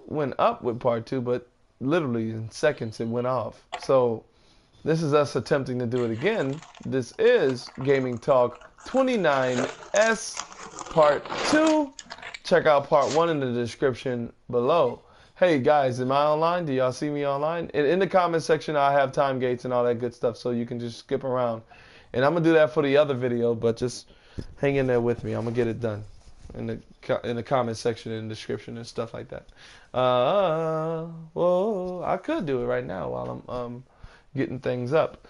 went up with part 2, but literally in seconds it went off. So this is us attempting to do it again. This is Gaming Talk 29S part 2. Check out part 1 in the description below. Hey guys, am I online? Do y'all see me online? In the comment section, I have time gates and all that good stuff, so you can just skip around. And I'm gonna do that for the other video, but just hang in there with me. I'm gonna get it done in the comment section and description and stuff like that. Well, I could do it right now while I'm getting things up.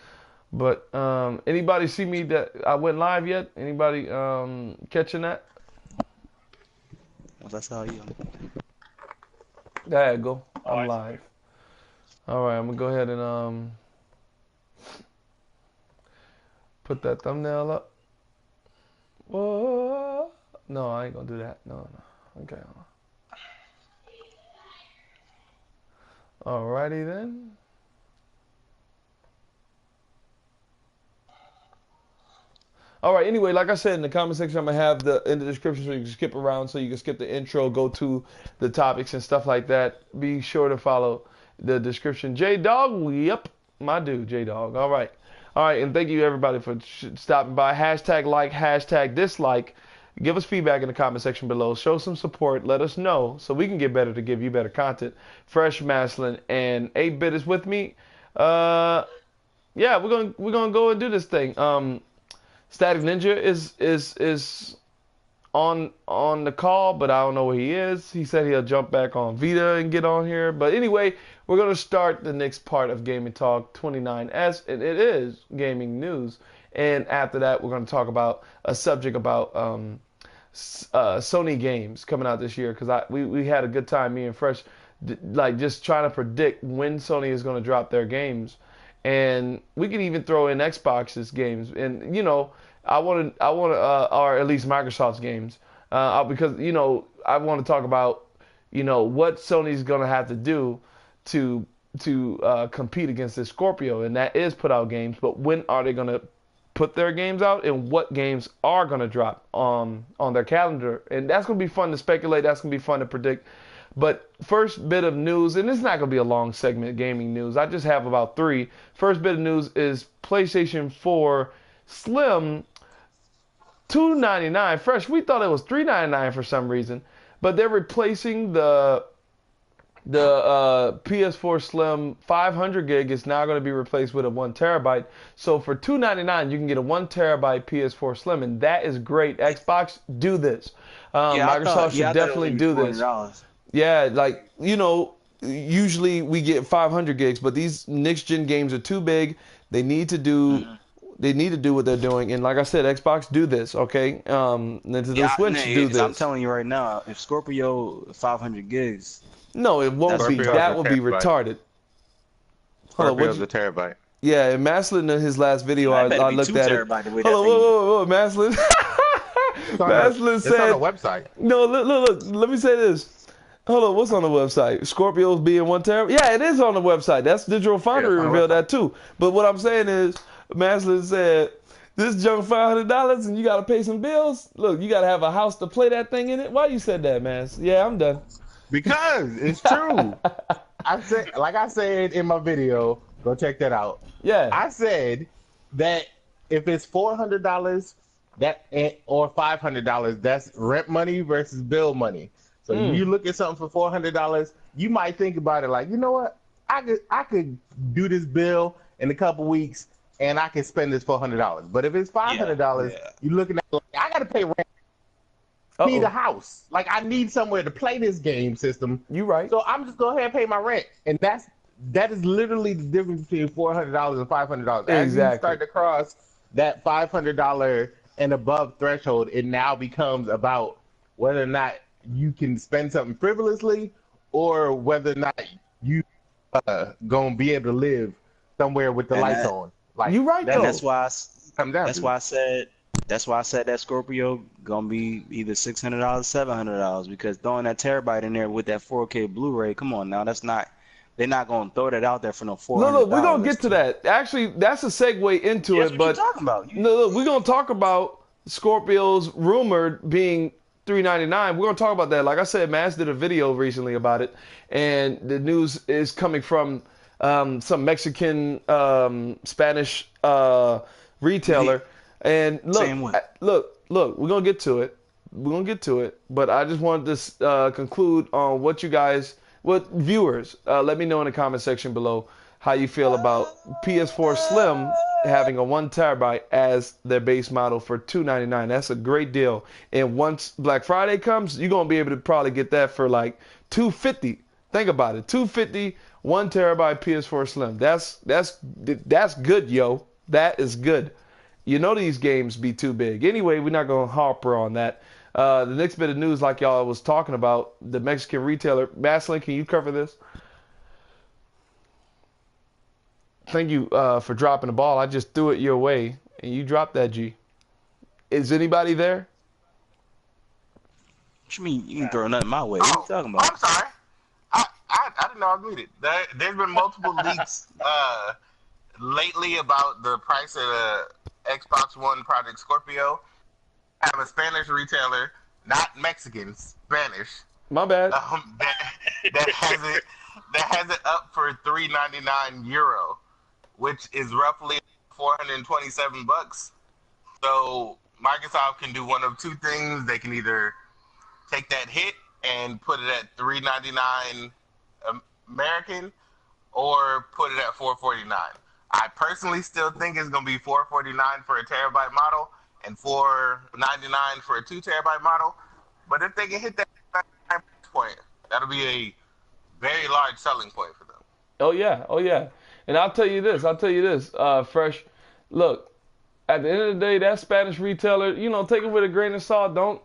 But anybody see me that I went live yet? Anybody catching that? Well, that's how you. There you go. I'm live. All right, I'm gonna go ahead and put that thumbnail up. Whoa. No, I ain't gonna do that. No. Okay. Alrighty then. All right. Anyway, like I said, in the comment section, I'm gonna have in the description so you can skip around, so you can skip the intro, go to the topics and stuff like that. Be sure to follow the description. J Dog, yep, my dude, J Dog. All right, and thank you everybody for stopping by. Hashtag like, hashtag dislike. Give us feedback in the comment section below. Show some support. Let us know so we can get better to give you better content. Fresh Mastalin and 8-Bit is with me. Yeah, we're gonna go and do this thing. Static Ninja is on the call, but I don't know where he is. He said he'll jump back on Vita and get on here. But anyway, we're going to start the next part of Gaming Talk 29S, and it is gaming news. And after that, we're going to talk about a subject about Sony games coming out this year, because we had a good time, me and Fresh, like just trying to predict when Sony is going to drop their games. And we can even throw in Xbox's games, and I want to, or at least Microsoft's games, because I want to talk about what Sony's gonna have to do to compete against this Scorpio, and that is put out games. But when are they gonna put their games out, and what games are gonna drop on their calendar? And that's gonna be fun to speculate. That's gonna be fun to predict. But first bit of news, and it's not going to be a long segment, gaming news. I just have about 3. First bit of news is PlayStation 4 Slim, $299. Fresh, we thought it was $399 for some reason. But they're replacing the PS4 Slim 500 gig is now going to be replaced with a 1 terabyte. So for $299, you can get a 1 terabyte PS4 Slim, and that is great. Xbox, do this. Microsoft should definitely do this. Yeah, like, usually we get 500 gigs, but these next-gen games are too big. They need to do what they're doing. And like I said, Xbox, do this, okay? Nintendo Switch, do this. I'm telling you right now, if Scorpio 500 gigs... No, it won't be. That will be retarded. Scorpio's a terabyte. Yeah, and Mastalin in his last video, I looked at it. Hold on, whoa, Mastalin. Mastalin said... It's on the website. No, look, let me say this. Hold on, what's on the website? Scorpios being 1 terabyte? Yeah, it is on the website. That's Digital Foundry revealed that too. But what I'm saying is, Mastalin said, this junk $500 and you got to pay some bills? Look, you got to have a house to play that thing in it? Why you said that, Mas? Yeah, I'm done. Because it's true. Like I said in my video, go check that out. Yeah. I said that if it's $400 or $500, that's rent money versus bill money. So if you look at something for $400, you might think about it like, you know what? I could do this bill in a couple weeks, and I can spend this $400. But if it's $500, you're looking at like, I got to pay rent. I need a house. Like, I need somewhere to play this game system. You right. So I'm just go ahead and pay my rent, and that is literally the difference between $400 and $500. Exactly. As you start to cross that $500 and above threshold, it now becomes about whether or not you can spend something frivolously, or whether or not you gonna be able to live somewhere with the lights on. Like, you right though. That's why I said that Scorpio gonna be either $600, $700, because throwing that terabyte in there with that 4K Blu-ray, come on now, they're not gonna throw that out there for no $400. No, we're gonna get to that. Actually, that's a segue into it. But what you talking about. No, we're gonna talk about Scorpio's rumored being $399. We're gonna talk about that. Like I said, Maz did a video recently about it, and the news is coming from some Mexican Spanish retailer. And look, we're gonna get to it. We're gonna get to it, but I just wanted to conclude on what viewers, let me know in the comment section below how you feel about PS4 Slim having a 1 terabyte as their base model for $299. That's a great deal. And once Black Friday comes, you're gonna be able to probably get that for like $250. Think about it, $250, 1 terabyte PS4 Slim. That's good, yo. That is good. You know these games be too big. Anyway, we're not gonna harper on that. The next bit of news, like y'all was talking about, the Mexican retailer. Mastalin, can you cover this? Thank you for dropping the ball. I just threw it your way, and you dropped that, G. Is anybody there? What you mean you can throw nothing my way? What are you talking about? I'm sorry. I didn't know I was muted. There's been multiple leaks lately about the price of the Xbox One Project Scorpio. I have a Spanish retailer, not Mexican, Spanish. My bad. That has it up for €399, which is roughly $427. So Microsoft can do one of two things. They can either take that hit and put it at $399 American, or put it at $449. I personally still think it's gonna be $449 for a terabyte model and $499 for a 2 terabyte model. But if they can hit that price point, that'll be a very large selling point for them. Oh yeah. And I'll tell you this, Fresh. Look, at the end of the day, that Spanish retailer, take it with a grain of salt. Don't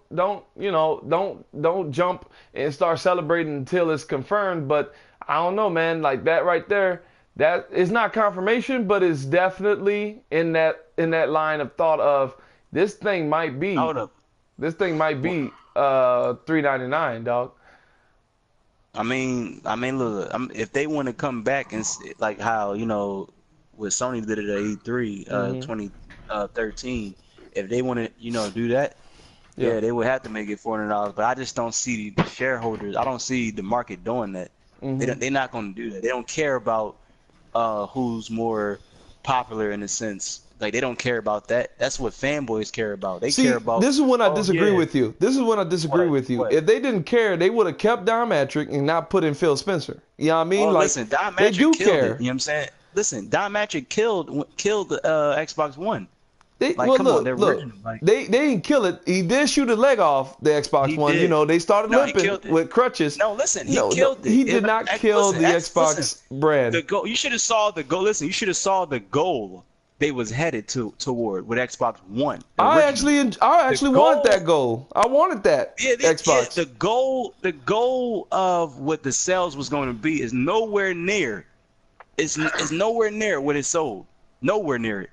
jump and start celebrating until it's confirmed. But I don't know, man. Like that right there, that is not confirmation, but it's definitely in that line of thought of this thing might be $399, dog. I mean, look, if they want to come back and like how what Sony did it at E3 2013, if they want to do that, yeah, they would have to make it $400. But I just don't see the shareholders. I don't see the market doing that. They're not going to do that. They don't care about who's more popular in a sense. Like, they don't care about that. That's what fanboys care about. They care about. This is when I disagree with you. What? If they didn't care, they would have kept Dimatric and not put in Phil Spencer. You know what I mean? Listen, Dimatric they do killed care. It, you know what I'm saying? Listen, Dimatric killed the Xbox One. They didn't kill it. He did shoot a leg off the Xbox One. Did. They started limping with crutches. No, listen, he killed it. He did not kill the Xbox brand. The goal. You should have saw the goal. Listen, you should have saw the goal they was headed toward with Xbox One. I actually wanted that goal. I wanted that Xbox. Yeah, the goal of what the sales was going to be is nowhere near. It's nowhere near what it sold. Nowhere near it.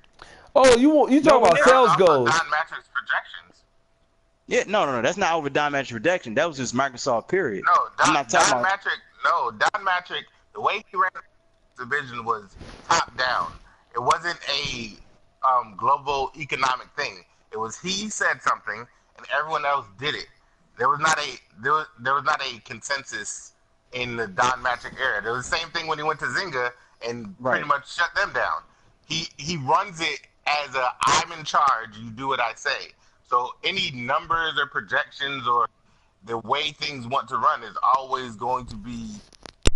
Oh, you talking about sales goals? Dimatric's projections. Yeah, no, that's not over Dimatric projection. That was just Microsoft. Period. No, I'm not talking about. Dimatric. The way he ran the division was top down. It wasn't a global economic thing. It was he said something and everyone else did it. There was not a consensus in the Don Matrick era. There was the same thing when he went to Zynga and pretty much shut them down. He runs it as a I'm in charge, you do what I say. So any numbers or projections or the way things want to run is always going to be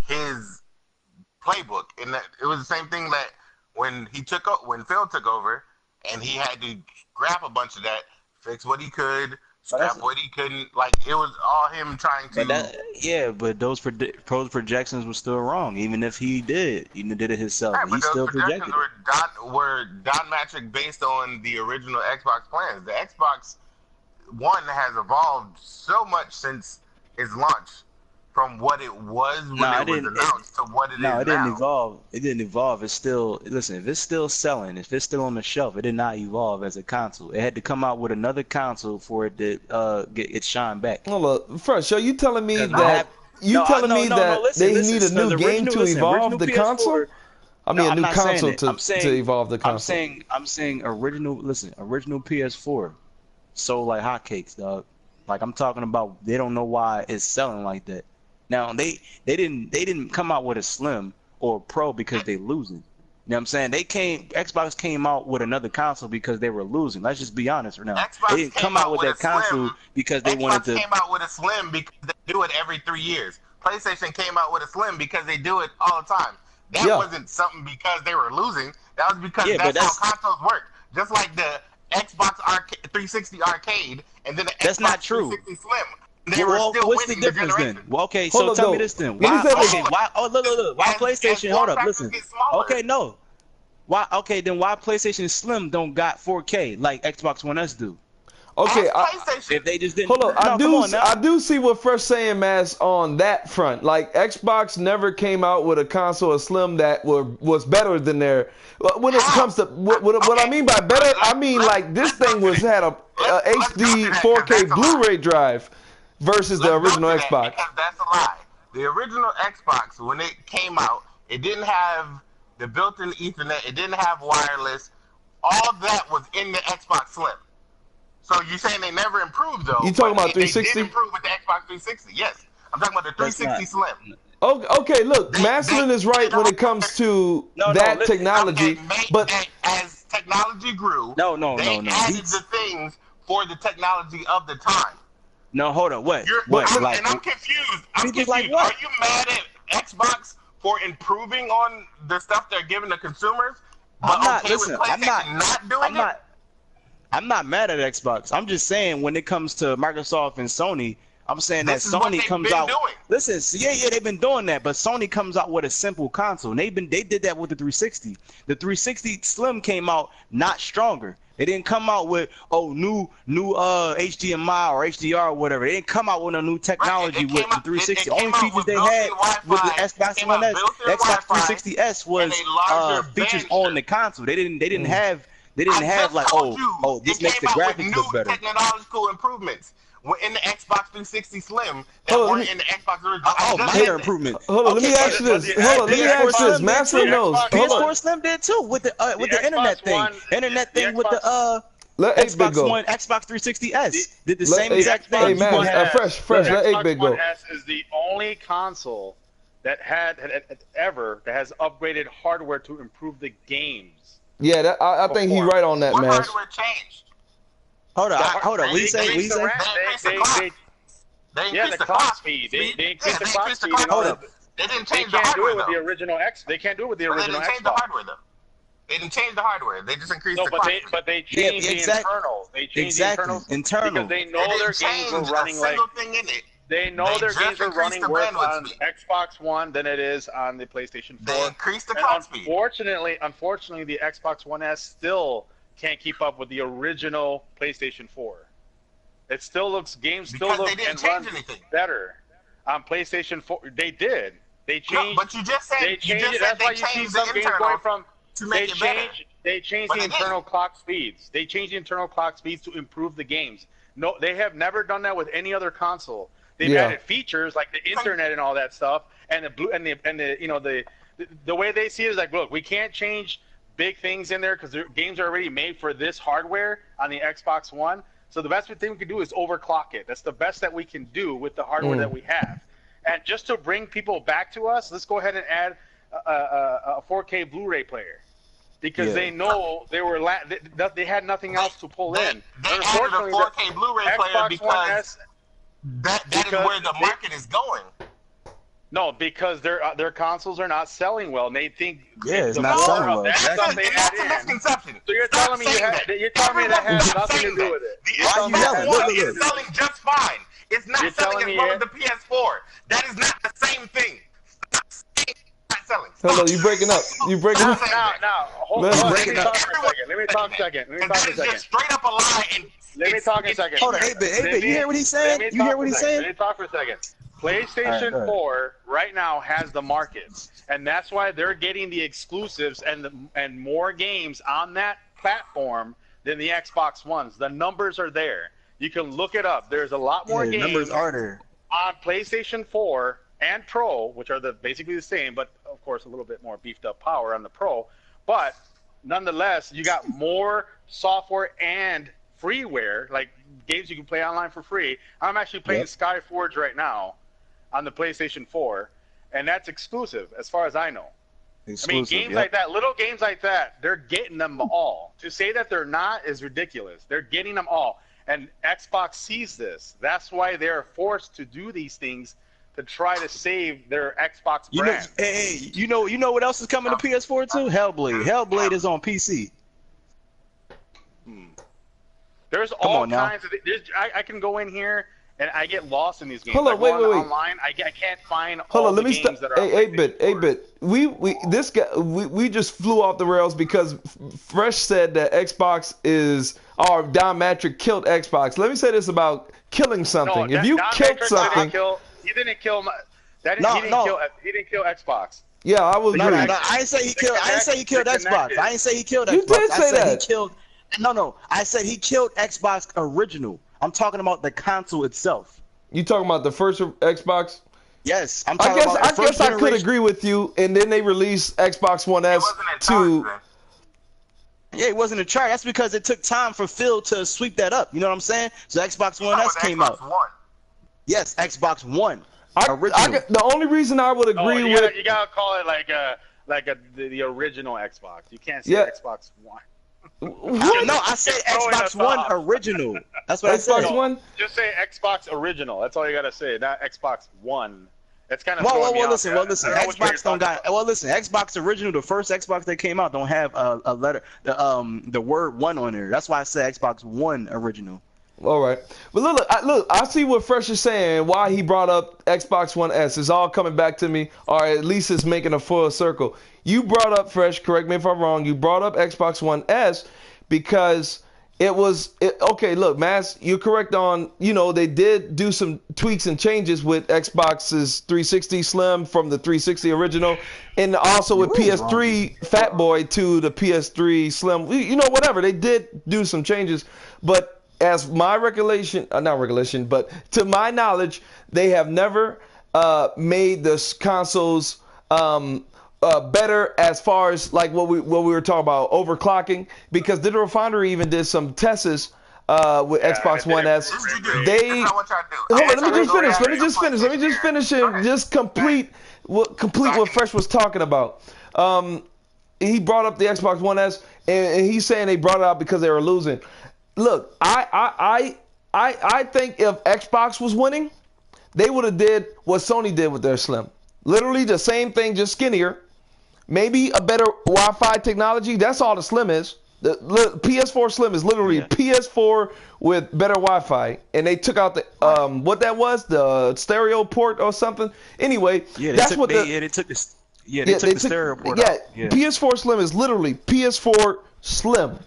his playbook. And that, it was the same thing that when Phil took over and he had to grab a bunch of that, fix what he could, scrap what he couldn't. Like, it was all him trying to. But those projections were still wrong. Even if he did it himself, right, he still projected. Were Don Matrick based on the original Xbox plans. The Xbox One has evolved so much since its launch, from what it was when it was announced to what it is now. No, it didn't evolve. It didn't evolve. It's still, listen, if it's still selling, if it's still on the shelf, it did not evolve as a console. It had to come out with another console for it to get its shine back. Hold up. First, so you telling me that they need a new game to evolve the console? I mean, a new console to evolve the console. I'm saying original. Listen, original PS4 sold like hotcakes, dog. Like I'm talking about, they don't know why it's selling like that. Now they didn't come out with a Slim or a Pro because they losing. You know what I'm saying? Xbox came out with another console because they were losing. Let's just be honest right now. Xbox They didn't come out with that console because they wanted to. Xbox came out with a Slim because they do it every 3 years. PlayStation came out with a Slim because they do it all the time. That wasn't something because they were losing. That was because that's how consoles work. Just like the Xbox 360 Arcade and then the That's Xbox not true. 360 Slim. They were still what's the winning difference generation. then? Well, okay, so tell me this then. Why? Oh, look. Why PlayStation? Hold up, listen. Okay, no. Why? Okay, then why PlayStation Slim don't got 4K like Xbox One S do? Okay, if they just didn't. Hold on, I do see what Fresh saying, Mass, on that front. Like Xbox never came out with a console or Slim that was better than their. When it comes to what I mean by better, I mean like this thing had a HD 4K Blu-ray drive versus the original Xbox. Because that's a lie. The original Xbox, when it came out, it didn't have the built-in Ethernet. It didn't have wireless. All that was in the Xbox Slim. So you're saying they never improved, though? You talking about 360? They did improve with the Xbox 360, yes. I'm talking about the 360 Slim. Okay, look, Mastalin is right when it comes to that technology, but as technology grew, they added the things for the technology of the time. No, hold on, what? And I'm confused. Are you mad at Xbox for improving on the stuff they're giving the consumers? I'm not mad at Xbox. I'm just saying when it comes to Microsoft and Sony, I'm saying that Sony comes out. Listen, they've been doing that, but Sony comes out with a simple console. And they did that with the 360. The 360 Slim came out not stronger. They didn't come out with new HDMI or HDR or whatever. They didn't come out with a new technology with the 360. The only features they had with the Xbox One S, Xbox 360S was features on the console. They didn't have like this makes the graphics look better. Technological improvements in the Xbox 360 Slim that weren't in the Xbox original. Minor improvement. Hold on, let me ask you this. Master knows. PS4 Slim did too with the internet thing. Internet thing with the Xbox One, Xbox 360S did the same exact thing. Hey man, fresh. Let 8-bit go. Xbox One S is the only console that has upgraded hardware to improve the games. Yeah, I think he's right on that, man. What hardware changed? Hold on. What do you say? They increased the clock speed. They increased the clock speed. Hold up. They didn't change the hardware, though. They can't do it with the original Xbox. They didn't change the hardware, though. They didn't change the hardware. They just increased the clock speed. But they changed the internals. They changed the internals because they know their games were running like. They know their games are running worse on Xbox One than it is on the PlayStation 4. They increased the clock speed. Unfortunately, the Xbox One S still can't keep up with the original PlayStation 4. It still looks and runs better on PlayStation 4. They did. They changed. No, but you just said they changed. That's why you see some games going from. They changed the internal clock speeds. They changed the internal clock speeds to improve the games. No, they have never done that with any other console. They've added features like the internet and all that stuff, and the way they see it is like, look, we can't change big things in there because the games are already made for this hardware on the Xbox One. So the best thing we can do is overclock it. That's the best that we can do with the hardware that we have. And just to bring people back to us, let's go ahead and add a 4K Blu-ray player. Because they know they had nothing else to pull in. They added a 4K Blu-ray player because that is where the market is going. No, because their consoles are not selling well, and they think it's not selling well. That's a misconception. So you're telling me that has nothing to do with it? The Xbox One is selling just fine. It's not selling as well as the PS4. That is not the same thing. Hello, you breaking up. Now, hold on. Let me talk a second. Just straight up a lie. Let me talk a second. Hold on, 8-bit. You hear what he's saying? Let me talk for a second. PlayStation 4 right now has the markets, and that's why they're getting the exclusives and more games on that platform than the Xbox Ones. The numbers are there. You can look it up. There's a lot more games numbers are there on PlayStation 4 and Pro, which are basically the same, but of course a little bit more beefed up power on the Pro. But nonetheless, you got more software and freeware, like games you can play online for free. I'm actually playing Skyforge right now on the PlayStation 4, and that's exclusive as far as I know. Exclusive, I mean, games like that, little games like that, they're getting them all. To say that they're not is ridiculous. They're getting them all. And Xbox sees this. That's why they're forced to do these things to try to save their Xbox brand. You know what else is coming to PS4 too? Hellblade. Hellblade is on PC. There's all kinds of. I can go in here and I get lost in these games. Hold on, wait. Online, I can't find Hold all on, the let me games stop. that are. 8-bit. We just flew off the rails because Fresh said that Xbox is Diametric killed Xbox. Let me say this about killing something. No, if you killed something, he didn't kill Xbox. Yeah, I was. No, I didn't say he killed. I didn't say he killed Xbox. I didn't say he killed Xbox. You did say that. He killed. No. I said he killed Xbox original. I'm talking about the console itself. You talking about the first Xbox? Yes, I'm talking about the first I could agree with you. And then they released Xbox One S to. Yeah, it wasn't a charge. That's because it took time for Phil to sweep that up. You know what I'm saying? So Xbox One S came out. Yes, Xbox One. The only reason I would agree with you gotta call it the original Xbox. You can't say Xbox One. What? No, I said Xbox One original. That's what I said. Xbox One? Just say Xbox original. That's all you gotta say, not Xbox One. That's kind of listen. Xbox don't got. Listen. Xbox original, the first Xbox that came out, don't have a letter, the word one on there. That's why I said Xbox One original. All right, but look, I see what Fresh is saying. Why he brought up Xbox One S is all coming back to me, or at least it's making a full circle. You brought up, Fresh, correct me if I'm wrong. You brought up Xbox One S because okay, look, Mass, you're correct on. They did do some tweaks and changes with Xbox's 360 Slim from the 360 original, and also with PS3 Fat Boy to the PS3 Slim. Whatever, they did do some changes, but as my but to my knowledge, they have never made the consoles better as far as like what we were talking about overclocking, because Digital Foundry even did some tests with Xbox One S. Let me just finish and just complete what Fresh was talking about. He brought up the Xbox One S, and he's saying they brought it out because they were losing. Look, I think if Xbox was winning, they would have did what Sony did with their Slim. Literally the same thing, just skinnier. Maybe a better Wi-Fi technology. That's all the Slim is. The PS4 Slim is literally PS4 with better Wi-Fi. And they took out the what that was, the stereo port or something. Anyway, they took the stereo port out. Yeah. PS4 Slim is literally PS4 Slim.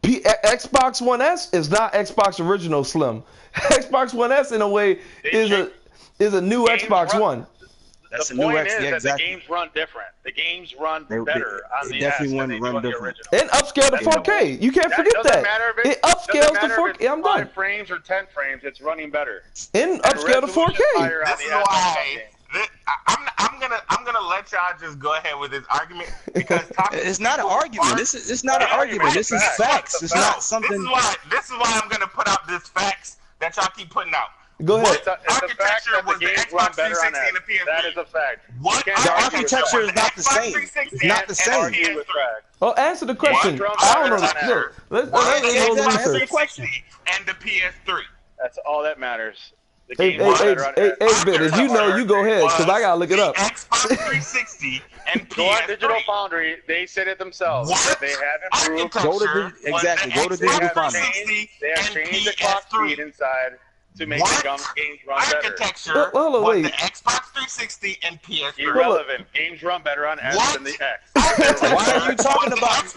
Xbox One S is not Xbox original Slim. Xbox One S in a way is a new Xbox One. That's the point is that the games run different. The games run better on the S than they do on the original. And upscale to 4K. You can't forget that. It upscales to 4K. I'm done. 5 frames or 10 frames, it's running better. And upscale to 4K. This is why I'm gonna let y'all just go ahead with this argument, because it's not an argument. It's not an argument. This is facts. It's not something. This is why I'm gonna put out this facts that y'all keep putting out. Go ahead. It's a fact that the games run better on that. That is a fact. The architecture is not the same. It's not the same. Well, answer the question. I don't know. Answer the question. And the PS3. That's all that matters. Hey, Ben, if you know, you go ahead, because I gotta look it up. Xbox 360 and PS3. Go on Digital Foundry. They said it themselves. That they have improved. Go to Digital Foundry. They have changed the clock speed inside to make the games run better. Architecture was the Xbox 360 and PS3. Irrelevant. Games run better on S than the X. Why are you talking about last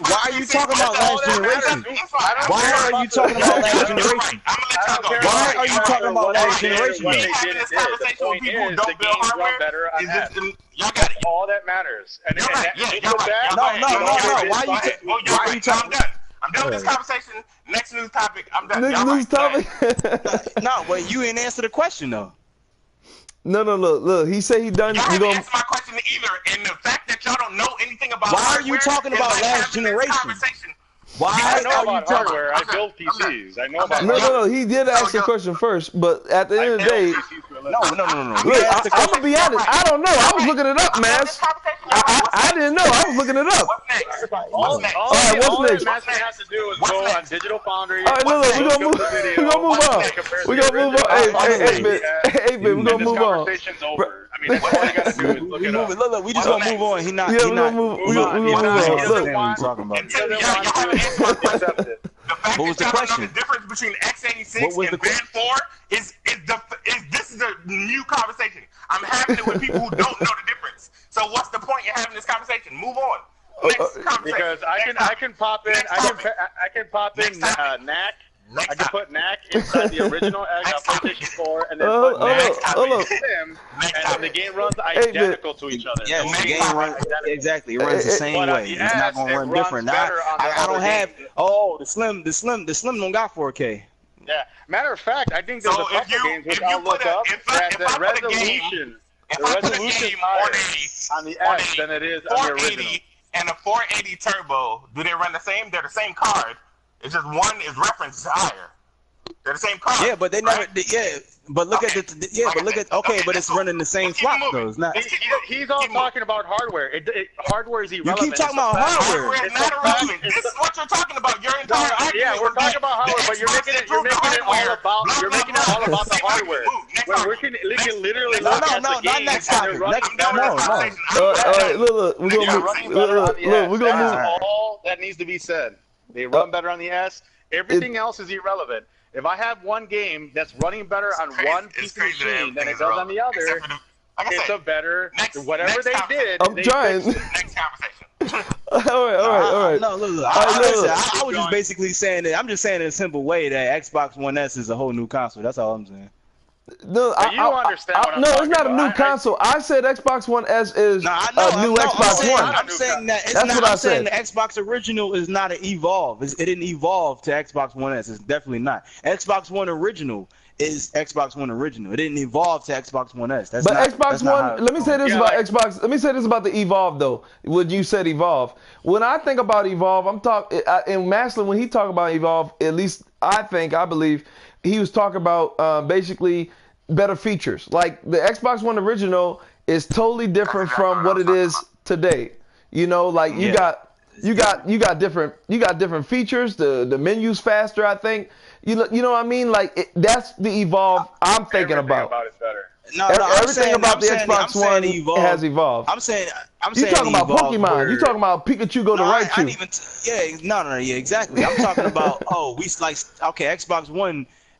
generation? Why are you talking about last generation? Why are you talking about last generation? The point is, the games run better on S. Y'all got it. All that matters. And you're right. No. Why are you talking? I'm done with this conversation. Next news topic. I'm done. Next news topic. No, but you ain't answer the question though. No. Look. He said he done. Y'all haven't answered my question either. And the fact that y'all don't know anything about. Why are you talking about last generation? Why I know are you about talking? hardware. I build PCs. I know about No, hardware. no, no. He did ask the question first, but at the end of the day, No. look, I'm gonna be honest. I don't know. I was looking it up, man. I didn't know. I was looking it up. All what's next? that Mastalin has to do is go on Digital Foundry. All right, look, we're gonna move on. We're gonna move on. Hey, man, we're gonna move on. Conversation's over. I mean, that's all you gotta do is look it up. Look, we just gonna move on. We're gonna move on. Look. Talking about. What was the question? The difference between x86 What was and the Band 4 is this is a new conversation. I'm having it with people who don't know the difference. So what's the point in having this conversation? Move on. Next conversation. Because I can pop in. I can pop in NAC. I can put NAC inside the original PlayStation 4 and then put NAC on Sim, and the game runs identical to each other. Yes, the game runs exactly. It runs the same way. It's not gonna run different. I don't have. Oh, the Slim don't got 4K. Yeah. Matter of fact, I think there's a couple games which I'll look up that the resolution is higher on the X than it is on the original. And a 480 turbo, do they run the same? They're the same card. It's just one is referenced higher. They're the same card. Yeah, but they never. Yeah, but look at the. Yeah, but look at. Okay, but it's running the same flop though. It's not. He's all talking about hardware. Hardware is irrelevant. You keep talking about hardware. Hardware is not irrelevant. This is what you're talking about. Your entire argument. Yeah, we're talking about hardware, but you're making it all about the hardware. When we can literally look at the game. Not next topic. All right, look, we're gonna move. That's all that needs to be said. They run better on the S. Everything else is irrelevant. If I have one game that's running better on one piece of machine than it does on the other, it's a better whatever they did. I'm trying. Next conversation. All right. No, look. I was just basically saying that. I'm just saying in a simple way that Xbox One S is a whole new console. That's all I'm saying. No, you understand what I'm no, it's talking not a about. new console. I said Xbox One S is a new Xbox One. I'm saying that. That's what I said. The Xbox original is not an evolve. It didn't evolve to Xbox One S. It's definitely not. Xbox One original is Xbox One original. It didn't evolve to Xbox One S. That's but not, Xbox that's One. not Let me say this about Xbox. Let me say this about the Evolve though. When you said Evolve, when I think about Evolve, I'm talking. And Mastalin, when he talk about Evolve, at least I believe, he was talking about basically better features. Like the Xbox One original is totally different from what it is today. You know, like you got different features. The menu's faster, I think. You know what I mean? Like that's the Evolve I'm thinking about. It's better. Everything about the Xbox One has evolved. I'm saying you talking about Pokemon. You talking about Pikachu go to Raichu. Exactly. I'm talking about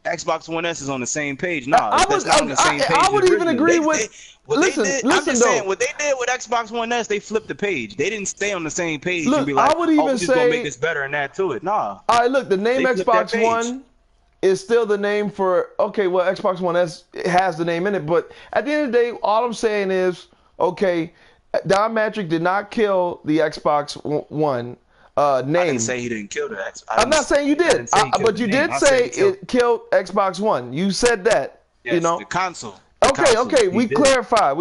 Xbox One S is on the same page. No, that's not on the same page. I would even agree with. Listen, though. What they did with Xbox One S, they flipped the page. They didn't stay on the same page and be like, I would even we're just gonna make this better and add to it. Nah. All right, look, the name Xbox One is still the name for. Okay, well, Xbox One S has the name in it, but at the end of the day, all I'm saying is, okay, Don Matrick did not kill the Xbox One. Name. I didn't say he didn't kill the Xbox. I'm not saying you did, but you did say it killed Xbox One. You said that. Yes, you know the console. Okay. We clarify. No,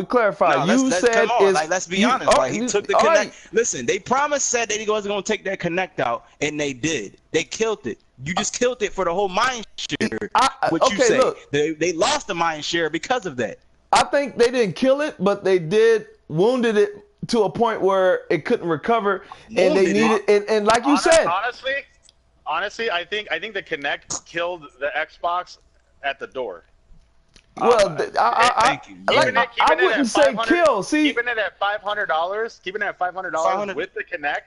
you said let's be honest. He took the Kinect. Right. Listen, they said that he wasn't going to take that Kinect out, and they did. They killed it. You just killed it for the whole mind share. You say look, they lost the mind share because of that. I think they didn't kill it, but they did wounded it to a point where it couldn't recover, and they needed. And like you said, honestly, I think the Kinect killed the Xbox at the door. Well, thank you. I wouldn't say kill. See, keeping it at $500, with the Kinect,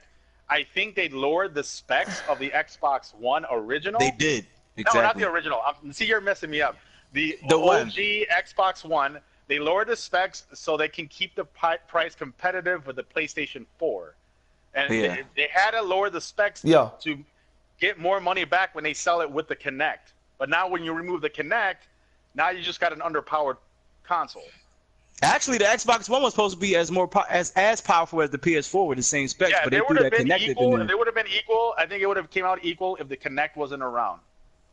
I think they lowered the specs of the Xbox One original. They did. Exactly. No, not the original. See, you're messing me up. The OG one. Xbox One, they lowered the specs so they can keep the price competitive with the PlayStation 4. And they had to lower the specs to get more money back when they sell it with the Kinect. But now when you remove the Kinect, now you just got an underpowered console. Actually, the Xbox One was supposed to be as powerful as the PS4 with the same specs, but they threw that connected in there. They would have been equal. I think it would have came out equal if the Kinect wasn't around.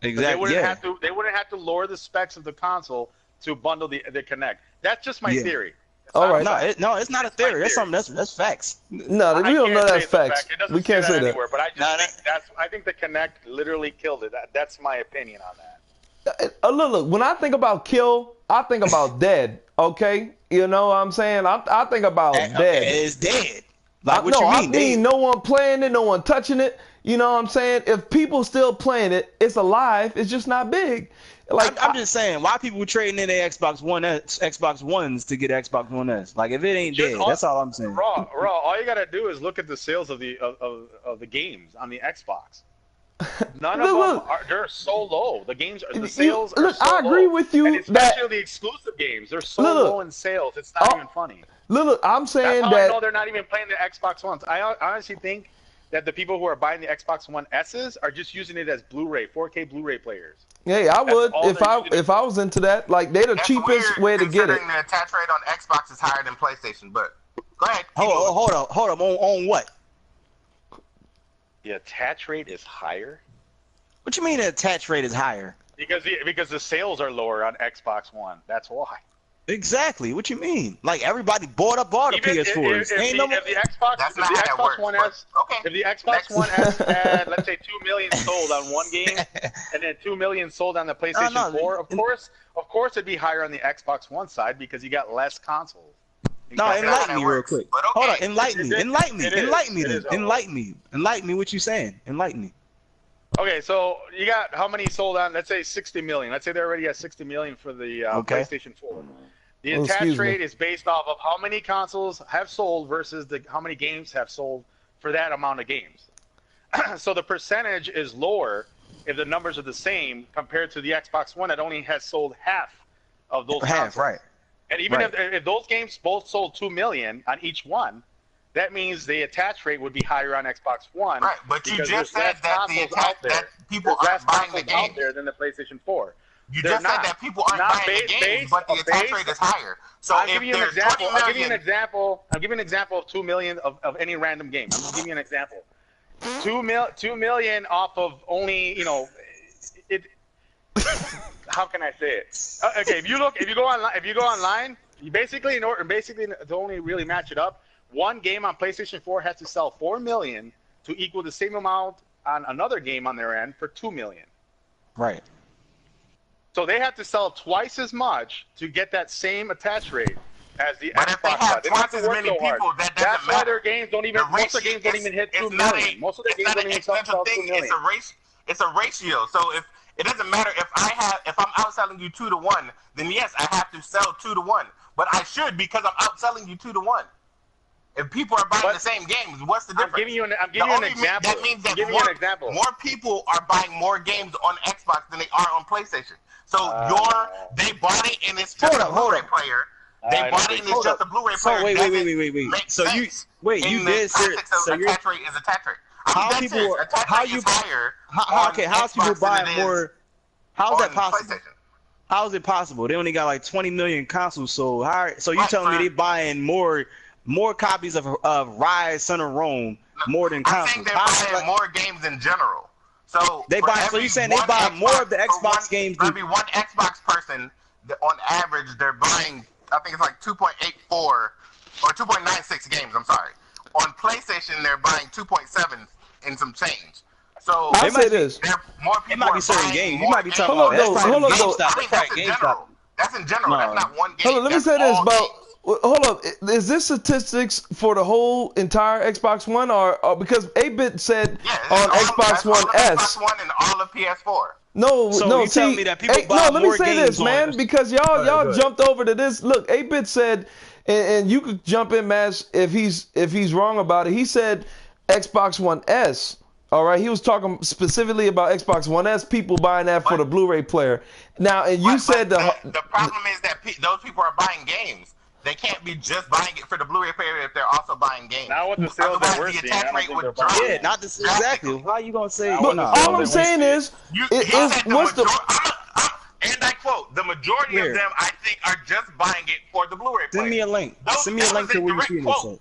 Exactly. They wouldn't have to lower the specs of the console to bundle the Kinect. That's just my theory. All right. No, it's not a theory. That's something. That's facts. No, we don't know that's facts. It doesn't We can't say that. anywhere, but I just think I think the Connect literally killed it. That's my opinion on that. Look, when I think about kill, I think about dead. Okay, you know what I'm saying? I think about dead. It's dead. Like what no, you mean? I mean no one playing it, no one touching it. You know what I'm saying? If people still playing it, it's alive. It's just not big. Like I'm just saying, why people trading in their Xbox Ones to get Xbox One S? Like if it ain't dead, that's all I'm saying. Raw. All you gotta do is look at the sales of the games on the Xbox. None of them they're so low. The sales are so I agree low. with you, and especially the exclusive games. They're so low in sales. It's not even funny. Look, I'm saying that's how I know they're not even playing the Xbox Ones. I honestly think that the people who are buying the Xbox One S's are just using it as Blu-ray, 4K Blu-ray players. Yeah, I would if I was into that. Like they're the cheapest way to get it. The attach rate on Xbox is higher than PlayStation, but go ahead. Hold on. On what? The attach rate is higher? What you mean the attach rate is higher? Because the sales are lower on Xbox One. That's why. Exactly. What you mean? Like everybody bought up all the PS4s. If the Xbox One S had, let's say, 2 million sold on one game, and then 2 million sold on the PlayStation 4, of course it'd be higher on the Xbox One side because you got less consoles. No, enlighten me real quick. Hold on, enlighten me what you saying. Enlighten me. Okay, so you got how many sold on, let's say 60 million. Let's say they already have 60 million for the PlayStation 4. The attach rate is based off of how many consoles have sold versus how many games have sold for that amount of games. So the percentage is lower if the numbers are the same compared to the Xbox One that only has sold half of those consoles. Right. And even if those games both sold 2 million on each one, that means the attach rate would be higher on Xbox One. Right, but you just said that that people aren't buying the games out there than the PlayStation 4. You just said that people aren't buying the games, but the attach rate is higher. So I'll give you an example. I'll give you an example of 2 million of any random game. I'm just giving you an example. 2 million off of only, how can I say it? Okay, if you go online, you basically to only really match it up, one game on PlayStation 4 has to sell 4 million to equal the same amount on another game on their end for 2 million. Right. So they have to sell twice as much to get that same attach rate as the But Xbox. if they have twice as many people, that doesn't That's why matter. their games don't even. Most of the games don't even hit 2 million. Most of the games don't even sell 2 million. It's a ratio. So if it doesn't matter if I'm outselling you 2 to 1, then yes, I have to sell 2 to 1. But I should because I'm outselling you 2 to 1. If people are buying the same games, what's the difference? I'm giving you an example. That means that more people are buying more games on Xbox than they are on PlayStation. So they bought it and it's just a Blu-ray player. They bought it and it's just a Blu-ray player. So wait. So you did say attach rate is attach rate. How people buying more? How is that possible? How is it possible? They only got like 20 million consoles sold. So you telling me they buying more copies of Rise, Son of Rome more than consoles? I think they're buying more games in general. So they buy. So you saying they buy more of the Xbox games? Maybe one Xbox person, on average, they're buying. I think it's like 2.84 or 2.96 games. I'm sorry. On PlayStation, they're buying 2.7 and some change. So I'll say this: more people. It might be certain games. You might be talking about. Hold on, that's in general. That's in general. That's not one game. Hold on, let me say this about. Hold up, is this statistics for the whole entire Xbox One, or because 8-Bit said on Xbox One S? Xbox One and all of PS4. No, you telling me that people buy let more me say games this, man, because y'all jumped over to this. Look, 8-Bit said, and you could jump in, Mash, if he's wrong about it. He said Xbox One S. All right, he was talking specifically about Xbox One S. People buying that for the Blu-ray player. Now, and you said the problem is that those people are buying games. They can't be just buying it for the Blu-ray player if they're also buying games. Now with the sales that we're seeing, yeah, not this exactly. How are you gonna say? But all I'm saying is, what's the and I quote, the majority of them I think are just buying it for the Blu-ray player. Send me a link. Send me a link to where you see this.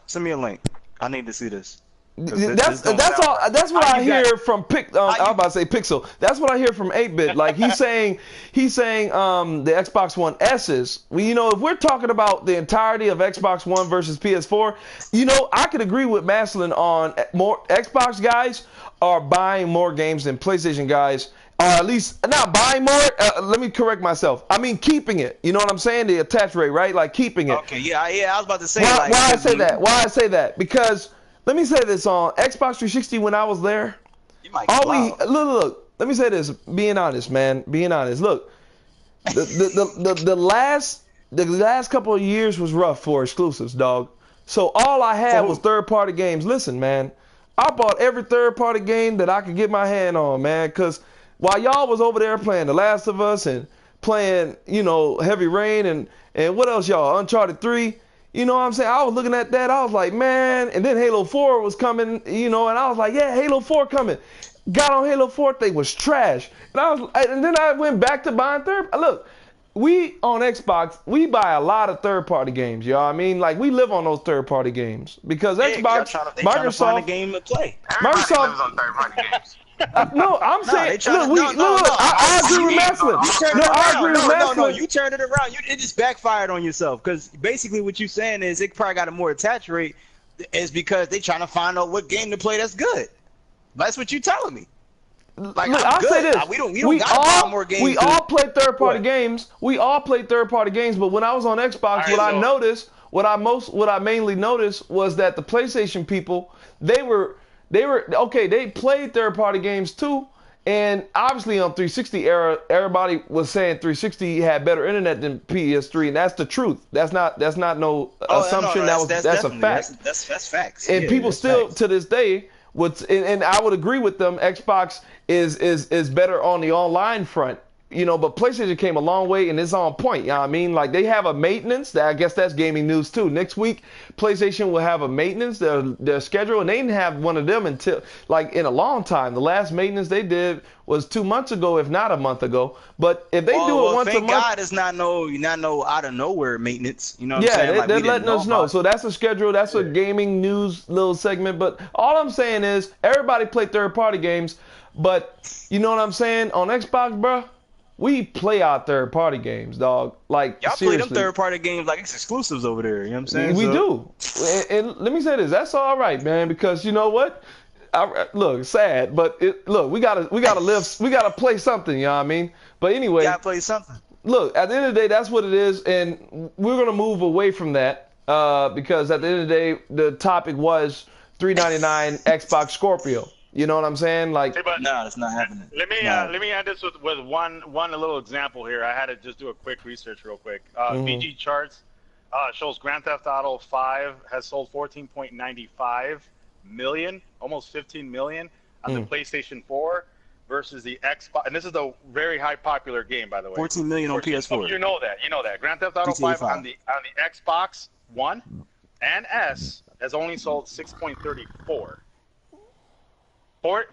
Send me a link. I need to see this. That's all. That's what I hear from I was about to say Pixel. That's what I hear from 8-Bit. Like he's saying the Xbox One S's. Well, you know, if we're talking about the entirety of Xbox One versus PS4, you know, I could agree with Mastalin on more Xbox guys are buying more games than PlayStation guys. Or at least not buying more. Let me correct myself. I mean keeping it. You know what I'm saying? The attach rate, right? Like keeping it. Okay, yeah. I was about to say. Why I say that? Why I say that? Because let me say this on Xbox 360 when I was there. Look. Let me say this. Being honest, man. Being honest. Look, the last couple of years was rough for exclusives, dog. So all I had was third-party games. Listen, man. I bought every third-party game that I could get my hand on, man. Cause while y'all was over there playing The Last of Us and playing, you know, Heavy Rain and what else, y'all? Uncharted 3. You know what I'm saying? I was looking at that. I was like, man. And then Halo 4 was coming, you know, and I was like, yeah, Halo 4 coming. Got on Halo 4, they was trash. And then I went back to buying Look, we on Xbox, we buy a lot of third-party games, you know what I mean? Like, we live on those third-party games. Because Xbox, Microsoft, find a game to play. Everybody lives on third-party games. No, I'm saying, I agree with Mastalin. I agree with Mastalin. No, you turned it around. It just backfired on yourself. Because basically what you're saying is it probably got a more attach rate is because they trying to find out what game to play that's good. That's what you're telling me. Like, look, I'll say this. We don't gotta buy more games. We all play third-party games. We all play third-party games. But when I was on Xbox, what I mainly noticed was that the PlayStation people, they played third-party games too, and obviously on 360 era, everybody was saying 360 had better internet than PS3, and that's the truth. That's not no assumption. That's a fact. That's facts. And people still to this day and I would agree with them. Xbox is better on the online front. You know, but PlayStation came a long way and it's on point. You know what I mean? Like they have a maintenance. I guess that's gaming news too. Next week, PlayStation will have a maintenance, their schedule, and they didn't have one of them until like in a long time. The last maintenance they did was 2 months ago, if not a month ago. But if they do it once a month, God, it's not no out of nowhere maintenance. You know what I'm saying? Yeah, they're letting us know. So that's a schedule. That's a gaming news little segment. But all I'm saying is everybody play third-party games. But you know what I'm saying? On Xbox, bro, we play our third-party games, dog. Like, y'all play them third-party games like it's exclusives over there. You know what I'm saying? We do. And let me say this. That's all right, man, because you know what? Look, sad, but we gotta live. We gotta play something. You know what I mean? But anyway, you gotta play something. Look, at the end of the day, that's what it is, and we're gonna move away from that because at the end of the day, the topic was $399 Xbox Scorpio. You know what I'm saying? Like, no, it's not happening. Let me add this with one little example here. I had to just do a quick research real quick. VG Charts shows Grand Theft Auto 5 has sold 14.95 million, almost 15 million on the PlayStation 4 versus the Xbox. And this is a very high popular game, by the way. 14 million on PS4. You know that. Grand Theft Auto 5 on the Xbox One and S has only sold 6.34.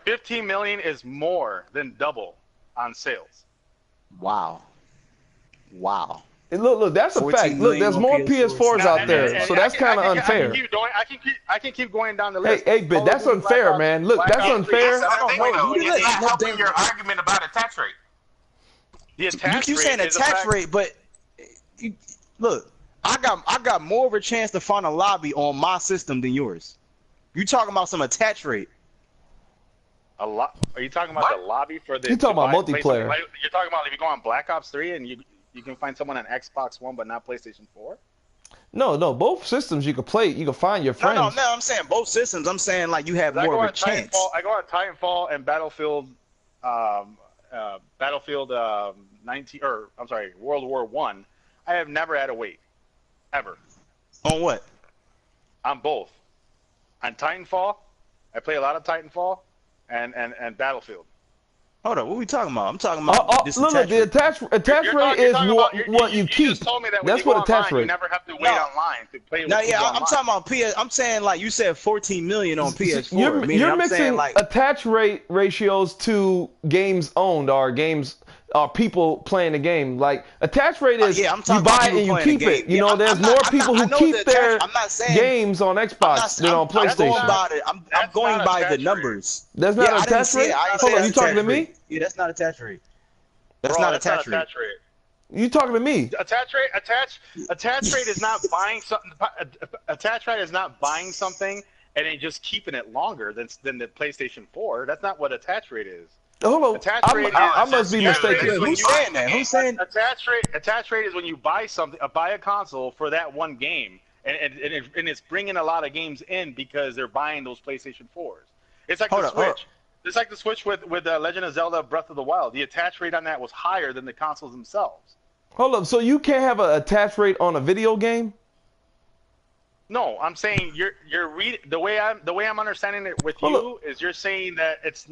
15 million is more than double on sales. Wow. And look, that's a fact. Look, there's more PS4s out there, so that's kind of unfair. I can keep going down the list. Hey, but that's unfair, man. Look, that's unfair. It's not helping your argument about attach rate. The attach rate. You keep saying attach rate, but look, I got more of a chance to find a lobby on my system than yours. You talking about some attach rate? Are you talking about the lobby for the? You're talking about multiplayer. You're talking about if you go on Black Ops 3 and you can find someone on Xbox One but not PlayStation 4. No, both systems you can play. You can find your friends. No, I'm saying both systems. I'm saying like you have more of a chance. I go on Titanfall and Battlefield 19, or I'm sorry, World War 1. I have never had to wait, ever. On what? On both. On Titanfall, I play a lot of Titanfall. And Battlefield. Hold on, what are we talking about? I'm talking about this look, the attach rate is what you keep. Just told me that that's what attach rate. You never have to wait online to play. No, yeah, I'm talking about PS. I'm saying like you said, 14 million on PS4. You're mixing attach rate ratios to games owned or games are people playing the game. Like attach rate is I'm you talking buy about it and you people keep playing it. the You game. know, Yeah, there's I'm more not- people I who know keep the their I'm not saying games on Xbox than on I'm going PlayStation. by the I'm going not by attach the rate. numbers. That's not I didn't attach say it. rate? I ain't Hold say on, that's you talking to attach me? rate. Yeah, that's not attach rate. That's Bro, not that's attach not rate. attach rate. You talking to me? Attach rate is not buying something. Attach rate is not buying something and then just keeping it longer than the PlayStation 4. That's not what attach rate is. Hold on. Attach rate I is, must be attach rate mistaken. is when Who's you- saying that? Who's saying? Attach rate is when you buy something, buy a console for that one game, and it's bringing a lot of games in because they're buying those PlayStation 4s. It's like the Switch. It's like the Switch with Legend of Zelda Breath of the Wild. The attach rate on that was higher than the consoles themselves. Hold up. So you can't have an attach rate on a video game? No, I'm saying the way I'm understanding it with you is you're saying that it's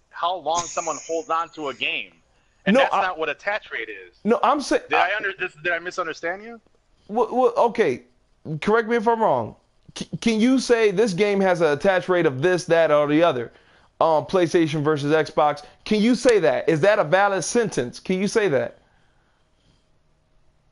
how long someone holds on to a game, and No, that's not what attach rate is. No, I'm saying. Did I misunderstand you? Well, okay, correct me if I'm wrong. Can you say this game has an attach rate of this, that, or the other on PlayStation versus Xbox? Can you say that? Is that a valid sentence? Can you say that?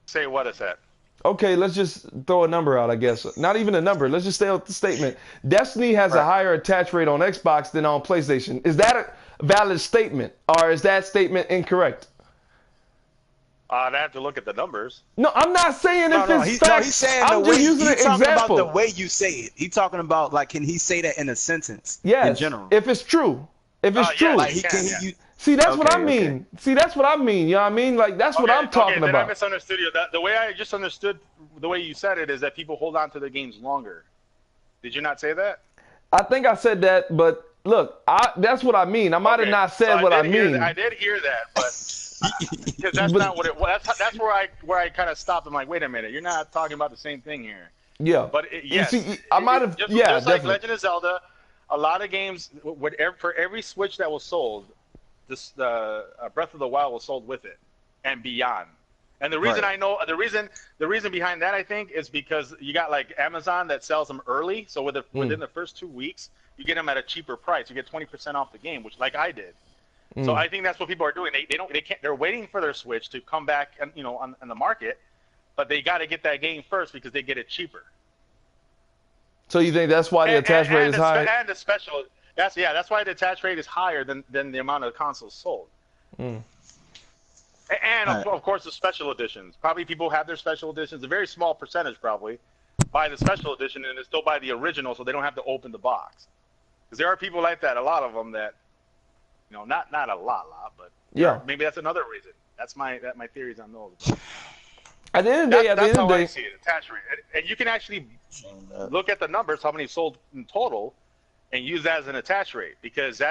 Say what is that? Okay, let's just throw a number out, I guess. Not even a number. Let's just stay with the statement. Destiny has a higher attach rate on Xbox than on PlayStation. Is that a valid statement, or is that statement incorrect? I'd have to look at the numbers. No, I'm not saying if it's facts. He's saying I'm the just way using an he's talking example. about the way you say it. He's talking about like, can he say that in a sentence? Yes, in general. if it's true. If it's true. Yeah, Like, See, that's what I Okay, mean. See, that's what I mean. You know what I mean? Like, that's what I'm talking then I about. misunderstood you. The way I just understood the way you said it is that people hold on to their games longer. Did you not say that? I think I said that, but look, that's what I mean. I might have not said what I mean. I did hear that, but because that's not what it was. That's where I kind of stopped. I'm like, wait a minute, you're not talking about the same thing here. Yeah. But yes, see, I might have. Just Definitely. like Legend of Zelda, a lot of games for every Switch that was sold, Breath of the Wild was sold with it and beyond. And the reason the reason behind that, I think, is because you got like Amazon that sells them early. So within the first 2 weeks, you get them at a cheaper price. You get 20% off the game, which like I did. So I think that's what people are doing. They're waiting for their Switch to come back and on the market, but they got to get that game first because they get it cheaper. So you think that's why the attach rate is high? And the special. That's why the attach rate is higher than the amount of consoles sold. And of course the special editions. Probably people have their special editions. A very small percentage probably buy the special edition and they still buy the original, so they don't have to open the box. Because there are people like that. A lot of them that, not a lot, but maybe that's another reason. That's my theories on those. At the end of the day, that's how I see it, attach rate. And you can actually look at the numbers, how many sold in total, and use that as an attach rate, because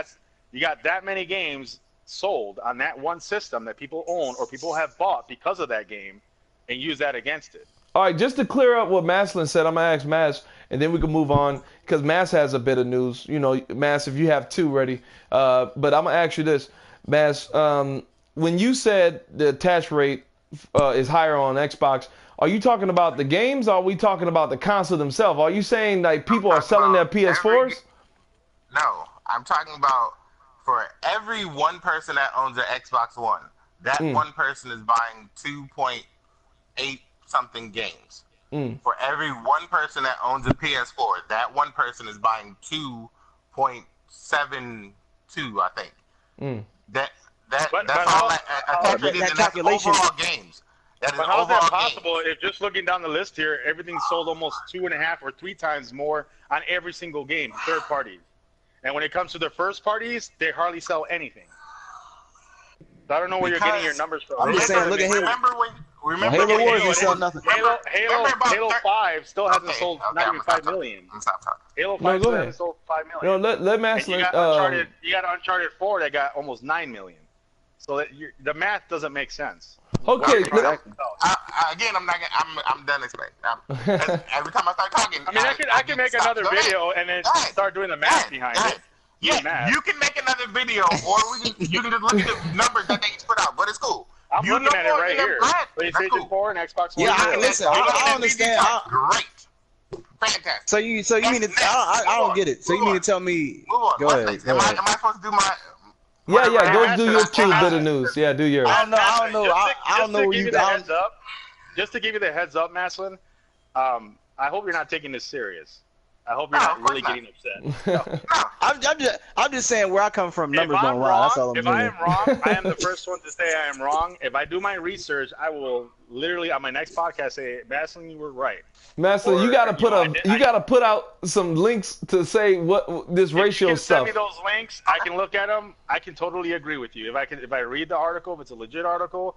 you got that many games sold on that one system that people own or people have bought because of that game, and use that against it. All right, just to clear up what Mastalin said, I'm gonna ask Mas, and then we can move on because Mas has a bit of news. Mas, if you have two ready, but I'm gonna ask you this, Mas. When you said the attach rate is higher on Xbox, are you talking about the games, or are we talking about the console themselves? Are you saying like people are selling their PS4s? No, I'm talking about for every one person that owns an Xbox One, that one person is buying 2.8 something games. For every one person that owns a PS4, that one person is buying 2.72, I think. That's all that calculation. Overall games. That is but how is that overall possible games. if just looking down the list here, everything's sold almost 2.5 or 3 times more on every single game, third parties. And when it comes to the first parties, they hardly sell anything. So I don't know where you're getting your numbers from. I'm just saying, look at Halo. Remember Halo Wars, they Halo, sell nothing. Halo 5 still hasn't sold not even 5 million. Halo 5 still hasn't sold 5 million. Let Mastalin. You got Uncharted 4 that got almost 9 million. So the math doesn't make sense. Okay. Again, I'm done explaining. Every time I start talking, I mean, I can make another video and then start doing the math behind it. Yeah, you can make another video, or you can just look at the numbers that they put out, but it's cool. I'm looking at it right here. PlayStation 4 and Xbox One. Yeah, listen, I understand. Great. Fantastic. So you mean to? I don't get it. So you mean to tell me? Move on. Go ahead. Am I supposed to do my? Yeah, yeah. Go Hey, do your two bit of news. Yeah, do yours. I don't know. I don't know. I don't know where you got. Just to give you the heads up, Mastalin, I hope you're not taking this serious. I hope you're not really getting upset. I'm just saying where I come from. Numbers don't lie. That's all I'm If saying. I am wrong, I am the first one to say I am wrong. If I do my research, I will literally on my next podcast say, Mastalin, you were right. Master, you gotta put out some links to say what this ratio If you can stuff. send me those links, I can look at them. I can totally agree with you. If I read the article, if it's a legit article,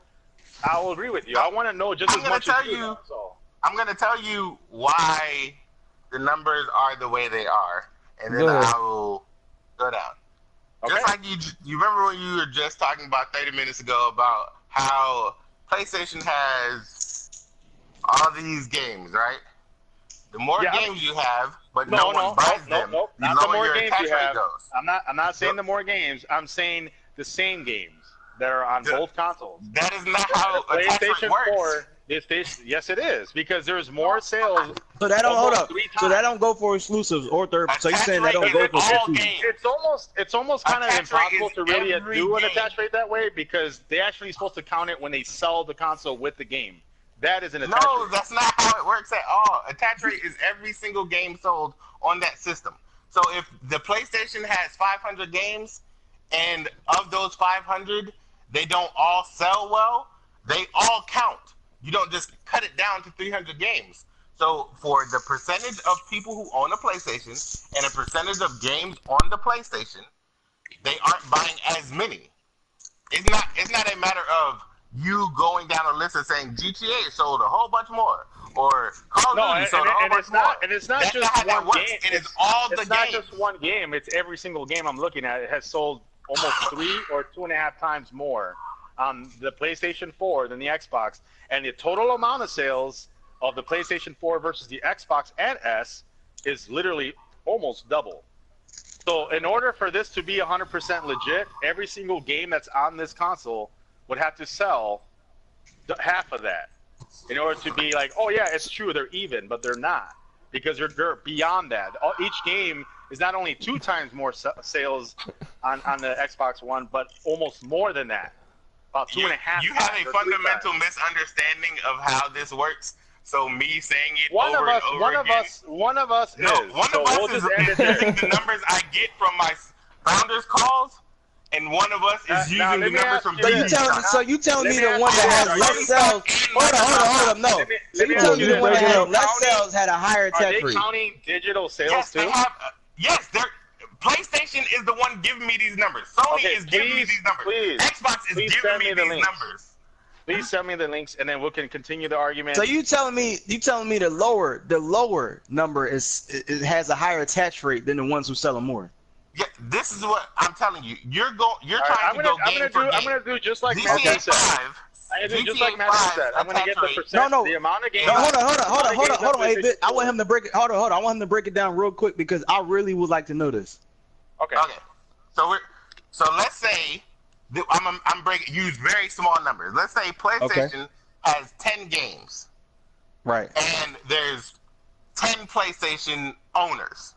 I will agree with you. I want to know just as much as you know. So. I'm gonna tell you why the numbers are the way they are, and then I will go down. Okay. Just like you remember when you were just talking about 30 minutes ago about how PlayStation has all these games, right? The more games you have, but no one buys them, the lower your attach rate goes. I'm not saying the more games. I'm saying the same games that are on both consoles. That is not how PlayStation works. Yes, it is, because there's more sales. So that don't hold up. So that don't go for exclusives or third. So you're saying that don't go for exclusives? It's almost kind of impossible to really do an attach rate that way, because they actually supposed to count it when they sell the console with the game. That is an attach rate. No, that's not how it works at all. Attach rate is every single game sold on that system. So if the PlayStation has 500 games, and of those 500, they don't all sell well, they all count. You don't just cut it down to 300 games. So for the percentage of people who own a PlayStation and a percentage of games on the PlayStation, they aren't buying as many. It's not a matter of you going down a list and saying GTA sold a whole bunch more, or Call of Duty sold a whole bunch more. And it's not That's just not how one that works. game. It is all the games. It's not just one game. It's every single game I'm looking at. It has sold almost 3 or 2.5 times more on the PlayStation 4 than the Xbox. And the total amount of sales of the PlayStation 4 versus the Xbox and S is literally almost double. So in order for this to be 100% legit, every single game that's on this console would have to sell half of that in order to be like, oh yeah, it's true, they're even, but they're not, because they're beyond that. Each game is not only 2 times more sales on the Xbox One, but almost more than that. About 2.5. You have a fundamental misunderstanding of how this works. So me saying it one over and over again. One of us is. One of us is using the numbers I get from my founders calls, and one of us is using the numbers from. So you telling me the one that has less sales? Hold on. No. So you telling me the one that has less sales had a higher attach rate? Are they counting digital sales yes, too? Yes, they're. PlayStation is the one giving me these numbers. Sony is giving me these numbers. Xbox is giving me these numbers. Please send me the links, and then we can continue the argument. So you telling me the lower number has a higher attach rate than the ones who sell them more? Yeah, this is what I'm telling you. You're trying to go game for game. I'm gonna do just like Matthew said. I'm gonna do just like Matthew said. I'm gonna get the percent. The amount of games. No, hold on. Hey, I want him to break it. Hold on. I want him to break it down real quick because I really would like to know this. Okay. So let's say I'm breaking. Use very small numbers. Let's say PlayStation has 10 games. Right. And there's 10 PlayStation owners.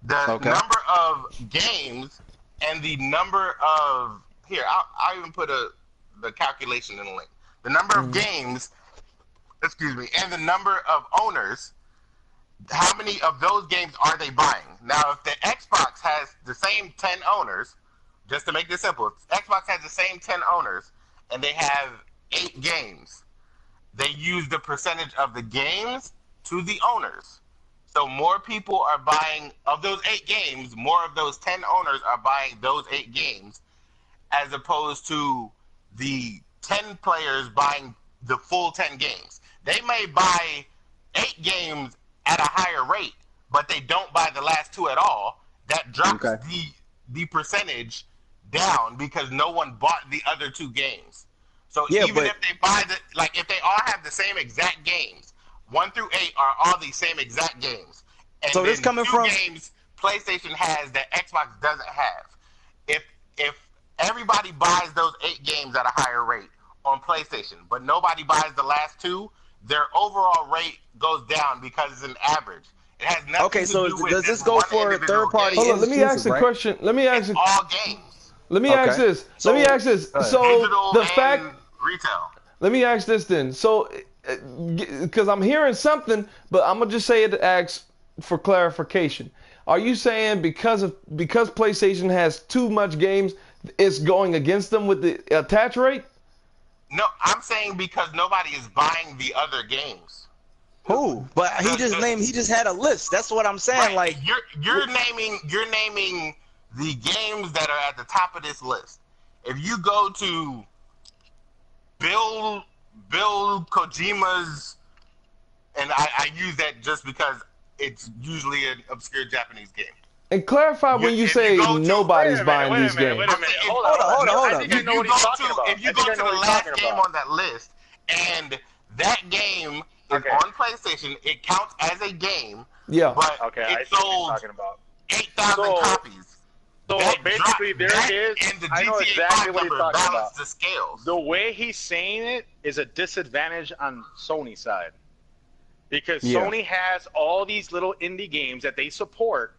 The number of games and the number of I'll even put the calculation in the link. The number of games, and the number of owners. How many of those games are they buying? Now, if the Xbox has the same 10 owners, just to make this simple, if Xbox has the same 10 owners and they have 8 games, they use the percentage of the games to the owners. So more people are buying, of those 8 games, more of those 10 owners are buying those 8 games, as opposed to the 10 players buying the full 10 games. They may buy 8 games at a higher rate, but they don't buy the last 2 at all. That drops the percentage down because no one bought the other 2 games. So if they buy if they all have the same exact games, 1 through 8 are all the same exact games. And so this coming from games PlayStation has that Xbox doesn't have. If everybody buys those 8 games at a higher rate on PlayStation, but nobody buys the last 2, their overall rate goes down because it's an average. It has nothing to do with does this go for third party? Hold on, let me ask a question. all games. Let me ask this. So, Let me ask this. So Digital the and fact. retail. Let me ask this then. So, because I'm hearing something, but I'm gonna just say it to ask for clarification. Are you saying because PlayStation has too much games, it's going against them with the attach rate? No, I'm saying because nobody is buying the other games. Who? But he just had a list. That's what I'm saying. Right. Like you're naming the games that are at the top of this list. If you go to Bill Kojima's, and I use that just because it's usually an obscure Japanese game. And clarify when you say nobody's buying these games. Wait a minute. Hold on. I think I know what he's talking about. If you go to the last game on that list, and that game is on PlayStation, it counts as a game. Yeah. But it sold 8,000 copies. So basically, there it is. And the I know GTA exactly 5 what he's number talking balance about. the scales. The way he's saying it is a disadvantage on Sony's side. Because Sony has all these little indie games that they support,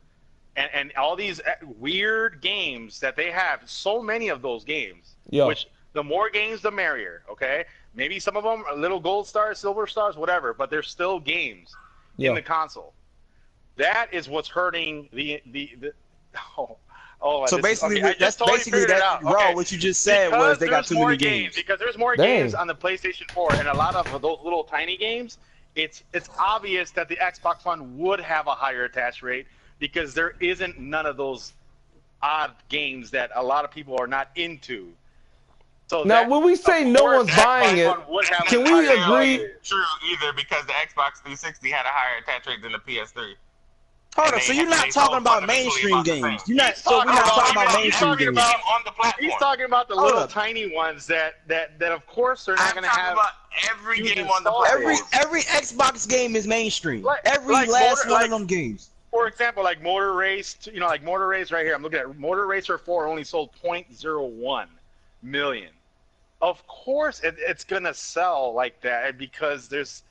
and all these weird games that they have, so many of those games, which the more games, the merrier, okay? Maybe some of them are little gold stars, silver stars, whatever, but they're still games in the console. That is what's hurting so basically, that's basically that raw. What you just said was they got too many games. Because there's more games on the PlayStation 4, and a lot of those little tiny games, it's obvious that the Xbox One would have a higher attach rate because there isn't none of those odd games that a lot of people are not into. So now, when we say no one's buying it, can we agree? True, either because the Xbox 360 had a higher attach rate than the PS3. Hold on, so you're not talking about mainstream games. We're not talking about mainstream games. On the platform. He's talking about the little tiny ones that of course they're not going to have. About every game on the platform. Every Xbox game is mainstream. Every last one of them games. For example, like Motor Race, like Motor Race right here. I'm looking at Motor Racer 4 only sold 0.01 million. Of course, it's gonna sell like that because there's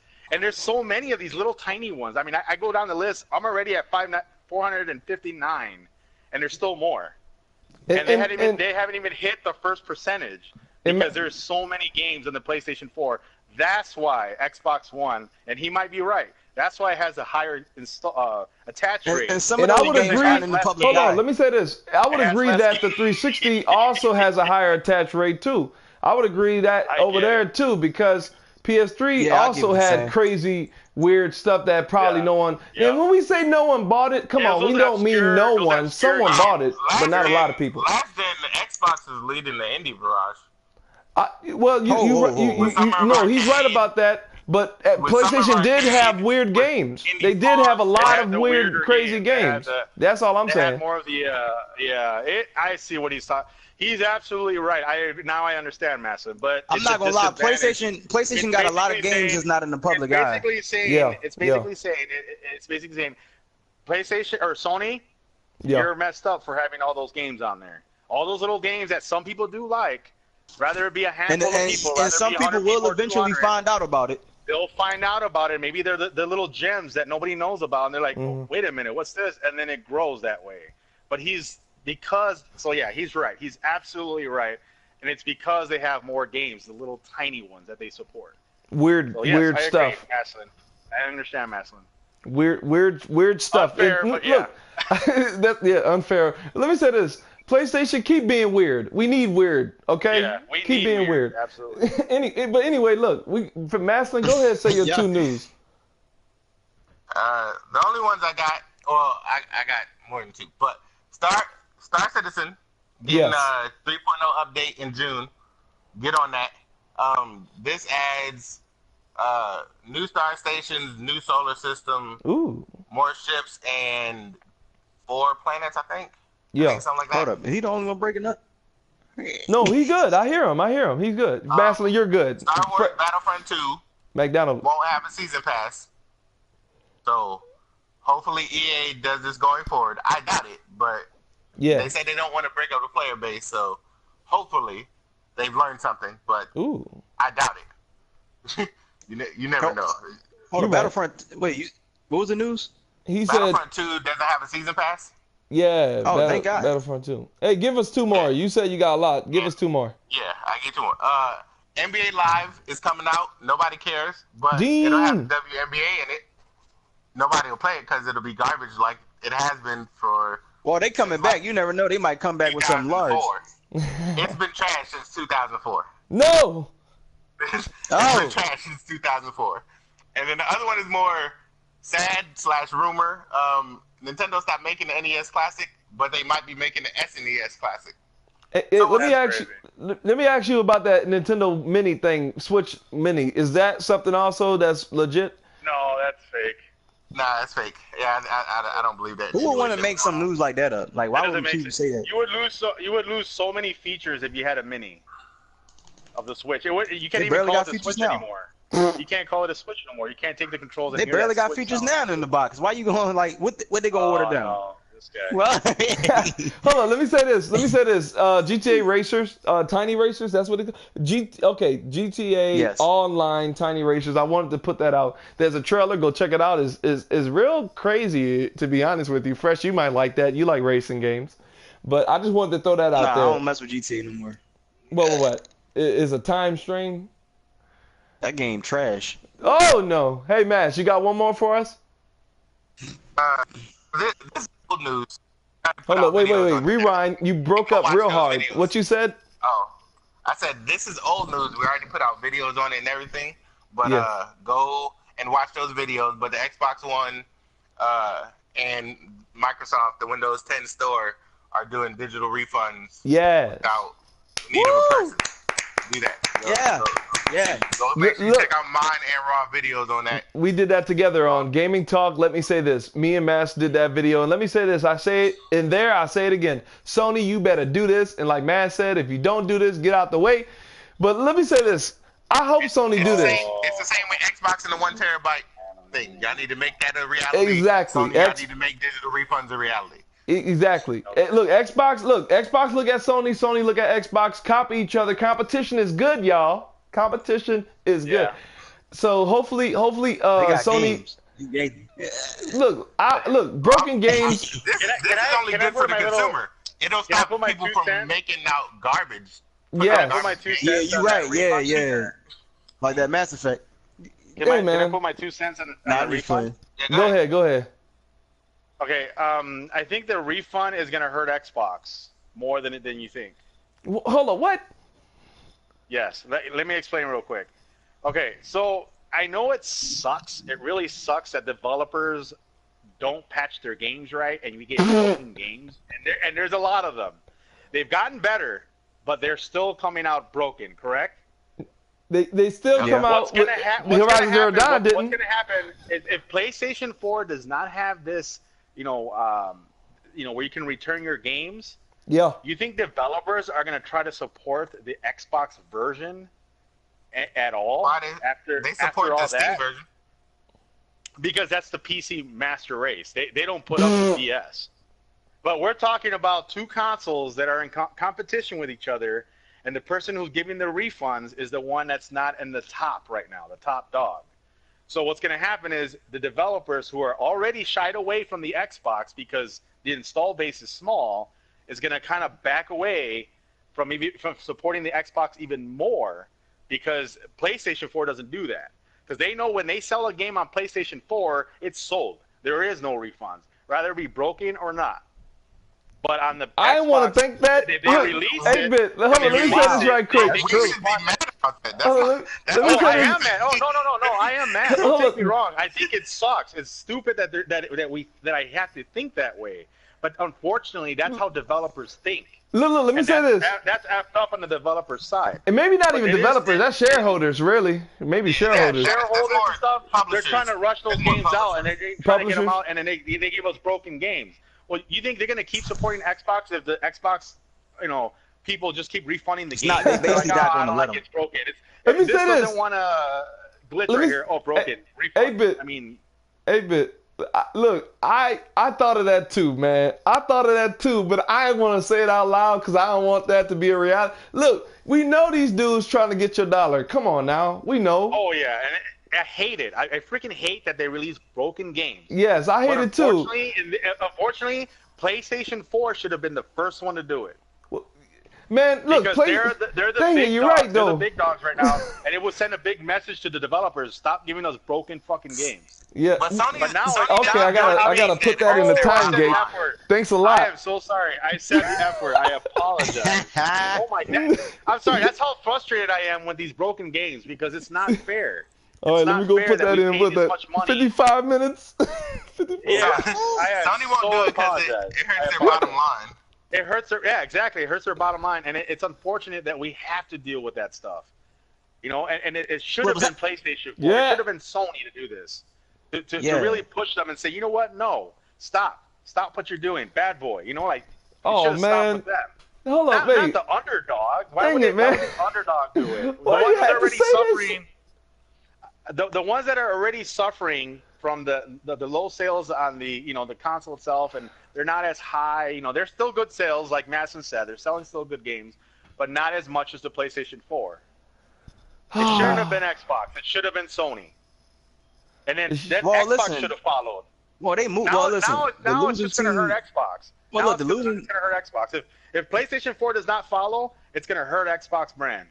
so many of these little tiny ones. I mean, I go down the list. I'm already at 459, and there's still more. And they haven't even hit the first percentage because there's so many games on the PlayStation 4. That's why Xbox One, and he might be right. That's why it has a higher attach rate. And some of those games aren't in the public eye. Hold on, let me say this. I would agree that the 360 also has a higher attach rate too. I would agree that over there too because PS3 also had crazy weird stuff that probably no one. And when we say no one bought it, come on, we don't mean no one. Someone bought it, but not a lot of people. Last gen, the Xbox is leading the indie barrage. No, he's right about that. But PlayStation did have weird games. They did have a lot of weird, crazy games. That's all I'm saying. More of the I see what he's talking. He's absolutely right. Now I understand, Massa. But I'm not gonna lie. PlayStation got a lot of games that's not in the public eye. It's basically saying PlayStation or Sony, you're messed up for having all those games on there. All those little games that some people do like, rather it be a handful of people. And some people will eventually find out about it. They'll find out about it. Maybe they're the little gems that nobody knows about, and they're like, wait a minute, what's this? And then it grows that way. But he's right. He's absolutely right. And it's because they have more games, the little tiny ones that they support. Weird stuff. I understand, Mastalin. Weird stuff. Unfair, but yeah. Look, unfair. Let me say this. PlayStation, keep being weird. We need weird, okay? Yeah, keep being weird. Absolutely. But anyway, look, for Mastalin, go ahead and say your two news. The only ones I got, I got more than two, but Star Citizen getting a 3.0 update in June. Get on that. This adds new star stations, new solar system, more ships, and 4 planets, I think. Yeah. Something like that. Hold up. He the only one breaking up? No, he's good. I hear him. He's good. Mastalin, you're good. Star Wars Battlefront 2 McDonald won't have a season pass. So hopefully EA does this going forward. I doubt it, but they say they don't want to break up the player base, so hopefully they've learned something, but I doubt it. you never know. Hold on, Battlefront. Wait, what was the news? He Battlefront 2 doesn't have a season pass. Yeah, Oh, thank God. Battlefront 2. Hey, give us 2 more. You said you got a lot. Give us 2 more. Yeah, I get 2 more. NBA Live is coming out. Nobody cares, but it'll have Dean. WNBA in it. Nobody will play it because it'll be garbage like it has been for. Well, they coming back. You never know. They might come back with something large. 2004. It's been trash since 2004. No. It's been trash since 2004. And then the other one is more sad / rumor. Nintendo stopped making the NES Classic, but they might be making the SNES Classic. Let me ask you about that Nintendo Mini thing, Switch Mini. Is that something also that's legit? No, that's fake. Nah, that's fake. Yeah, I don't believe that. Who would want to make some news like that up? Like, why would you say that? You would lose so many features if you had a Mini of the Switch. You can't even barely call got it a features Switch now. anymore. You can't call it a Switch no more. You can't take the controls. They barely got features now in the box. Why you going like what they gonna order down? No, this guy. Well, Hold on, let me say this. GTA Racers, Tiny Racers, that's what it GTA Yes. Online Tiny Racers. I wanted to put that out. There's a trailer, go check it out. Is real crazy, to be honest with you. Fresh, you might like that. You like racing games. But I just wanted to throw that out nah, there. I don't mess with GTA no more. What? Is a time strain? That game trash. Oh no. Hey Mash, you got one more for us? This is old news. Hold on, wait. Rewind. You broke up real hard. Videos. What you said? Oh, I said this is old news. We already put out videos on it and everything. But Yeah. go and watch those videos. But the Xbox One and Microsoft, the Windows 10 store, are doing digital refunds Yeah. without need of a person. Do that. Yeah. Go make sure you Look. check out mine and Raw videos on that. We did that together on Gaming Talk. Let me say this. Me and Mass did that video. And let me say this. I say it in there. I say it again. Sony, you better do this. And like Mass said, if you don't do this, get out the way. But let me say this. I hope Sony do this. It's the same with Xbox and the 1 terabyte thing. Y'all need to make that a reality. Exactly. Sony, y'all need to make digital refunds a reality. Exactly. Look, Xbox look at Sony. Sony look at Xbox. Copy each other. Competition is good, y'all. Competition is good. Yeah. So hopefully, They got Sony. games. Look, broken games. This is only can I good for put the my consumer. It'll Can I stop put my people 2 from cents? making out garbage. Yeah. Can I put my 2 Yeah, cents you on right. that Yeah, refund yeah. share? Like that Mass Effect. Can I man. put my 2 cents on Nah, the I'm just refund? playing. Go ahead. Okay, I think the refund is gonna hurt Xbox more than you think. Hold on, what? Yes, let me explain real quick. Okay, so I know it sucks. It really sucks that developers don't patch their games right, and we get broken games. And there's a lot of them. They've gotten better, but they're still coming out broken. Correct? They still come out What's with gonna Horizon Zero Dawn what's didn't. gonna happen is if PlayStation 4 does not have this, where you can return your games. Yeah. You think developers are gonna try to support the Xbox version at all? Why after they support all the Steam that? version? Because that's the PC master race. They don't put up the DS. But we're talking about 2 consoles that are in competition with each other, and the person who's giving the refunds is the one that's not in the top right now, the top dog. So what's going to happen is the developers who are already shied away from the Xbox because the install base is small is going to kind of back away from supporting the Xbox even more, because PlayStation 4 doesn't do that. Because they know when they sell a game on PlayStation 4, it's sold. There is no refunds, rather it be broken or not. But on the Xbox, I want to think that. they Look, release hey, it. Bit, hold on, let me say this right quick. We should be mad about that. That's Oh, not, let that's me not say I this. am mad. Oh no! I am mad. Don't take me wrong. I think it sucks. It's stupid that I have to think that way. But unfortunately, that's how developers think. Look, let me say this. That's effed up on the developer's side. And maybe not But even it is- developers, that's shareholders, really. Maybe shareholders. Shareholders more and stuff, they're publishers. trying to rush those That's more games out, and they're trying to get them Publishers. out, and then they give us broken games. Well, you think they're going to keep supporting Xbox if the Xbox, people just keep refunding the games? not- they basically not I gonna don't let like them. it's broken. Let me this say doesn't this. want to glitch Let right me- here. Oh, broken. Hey, Refund. Bit. I mean, Hey, Bit. Look, I thought of that too, man. I thought of that too, but I didn't want to say it out loud because I don't want that to be a reality. Look, we know these dudes trying to get your dollar. Come on now. We know. oh yeah, and I hate it. I freaking hate that they release broken games. Yes, I hate But it too. Unfortunately, PlayStation 4 should have been the first one to do it. Man, look, because they're the big you're dogs. right, though. They're the big dogs right now, and it will send a big message to the developers: stop giving us broken fucking games. Yeah. But now, okay, I gotta put that in the time gate. Thanks a lot. I am so sorry. I said the F word. I apologize. Oh my God. I'm sorry. That's how frustrated I am with these broken games because it's not fair. All right, let me go put that in with that. 55 minutes. 55. Yeah, Sony won't do it because it hurts their bottom line. It hurts their, yeah, exactly. It hurts their bottom line, and it's unfortunate that we have to deal with that stuff. You know, and it should have been PlayStation 4. Yeah. It should have been Sony to do this, to really push them and say, you know what? No, stop what you're doing, bad boy. You know, like oh man, hold up, not the underdog. Why would the underdog do it? Why the ones that are already suffering. The ones that are already suffering from the low sales on the the console itself, and they're not as high. You know, they're still good sales, like Mastalin said. They're selling still good games, but not as much as the PlayStation 4. It shouldn't have been Xbox. It should have been Sony. And then Xbox should have followed. Well, they moved. Now it's just going to hurt Xbox. Well, now look, it's going to hurt Xbox. If PlayStation 4 does not follow, it's going to hurt Xbox brand.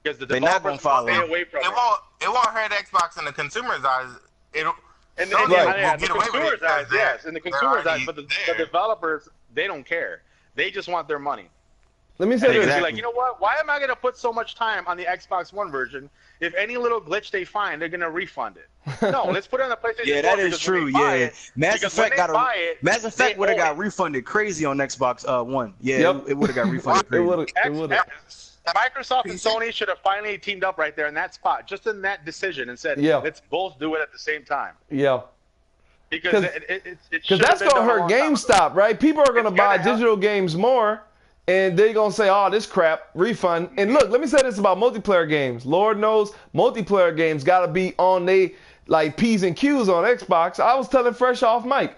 Because the developers will stay away from it. It won't hurt Xbox in the consumer's eyes. It'll. In the consumer's eyes, yes. In the consumer's eyes, but the developers, they don't care. They just want their money. Let me say this. Be like, you know what? Why am I going to put so much time on the Xbox One version? If any little glitch they find, they're going to refund it. No, let's put it on the PlayStation 4. Yeah, that is true. Yeah, Mass Effect would have got refunded crazy on Xbox One. Yeah, it would have got refunded crazy. It would have. Microsoft and Sony should have finally teamed up right there in that spot, just in that decision, and said, let's both do it at the same time. Yeah. Because that's going to hurt GameStop, right? People are going to buy digital games more, and they're going to say, oh, this crap, refund. And look, let me say this about multiplayer games. Lord knows multiplayer games got to be on they like P's and Q's on Xbox. I was telling Fresh off mic.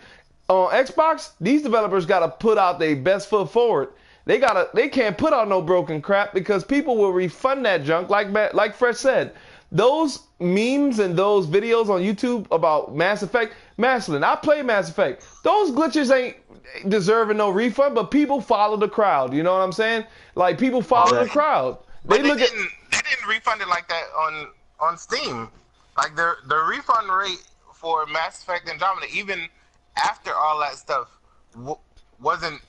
On Xbox, these developers got to put out their best foot forward. They can't put out no broken crap because people will refund that junk. Like Fresh said, those memes and those videos on YouTube about Mass Effect, Mastalin, I play Mass Effect. Those glitches ain't deserving no refund, but people follow the crowd. You know what I'm saying? Like people follow the crowd. They didn't refund it like that on Steam. Like the refund rate for Mass Effect Andromeda, even after all that stuff, wasn't.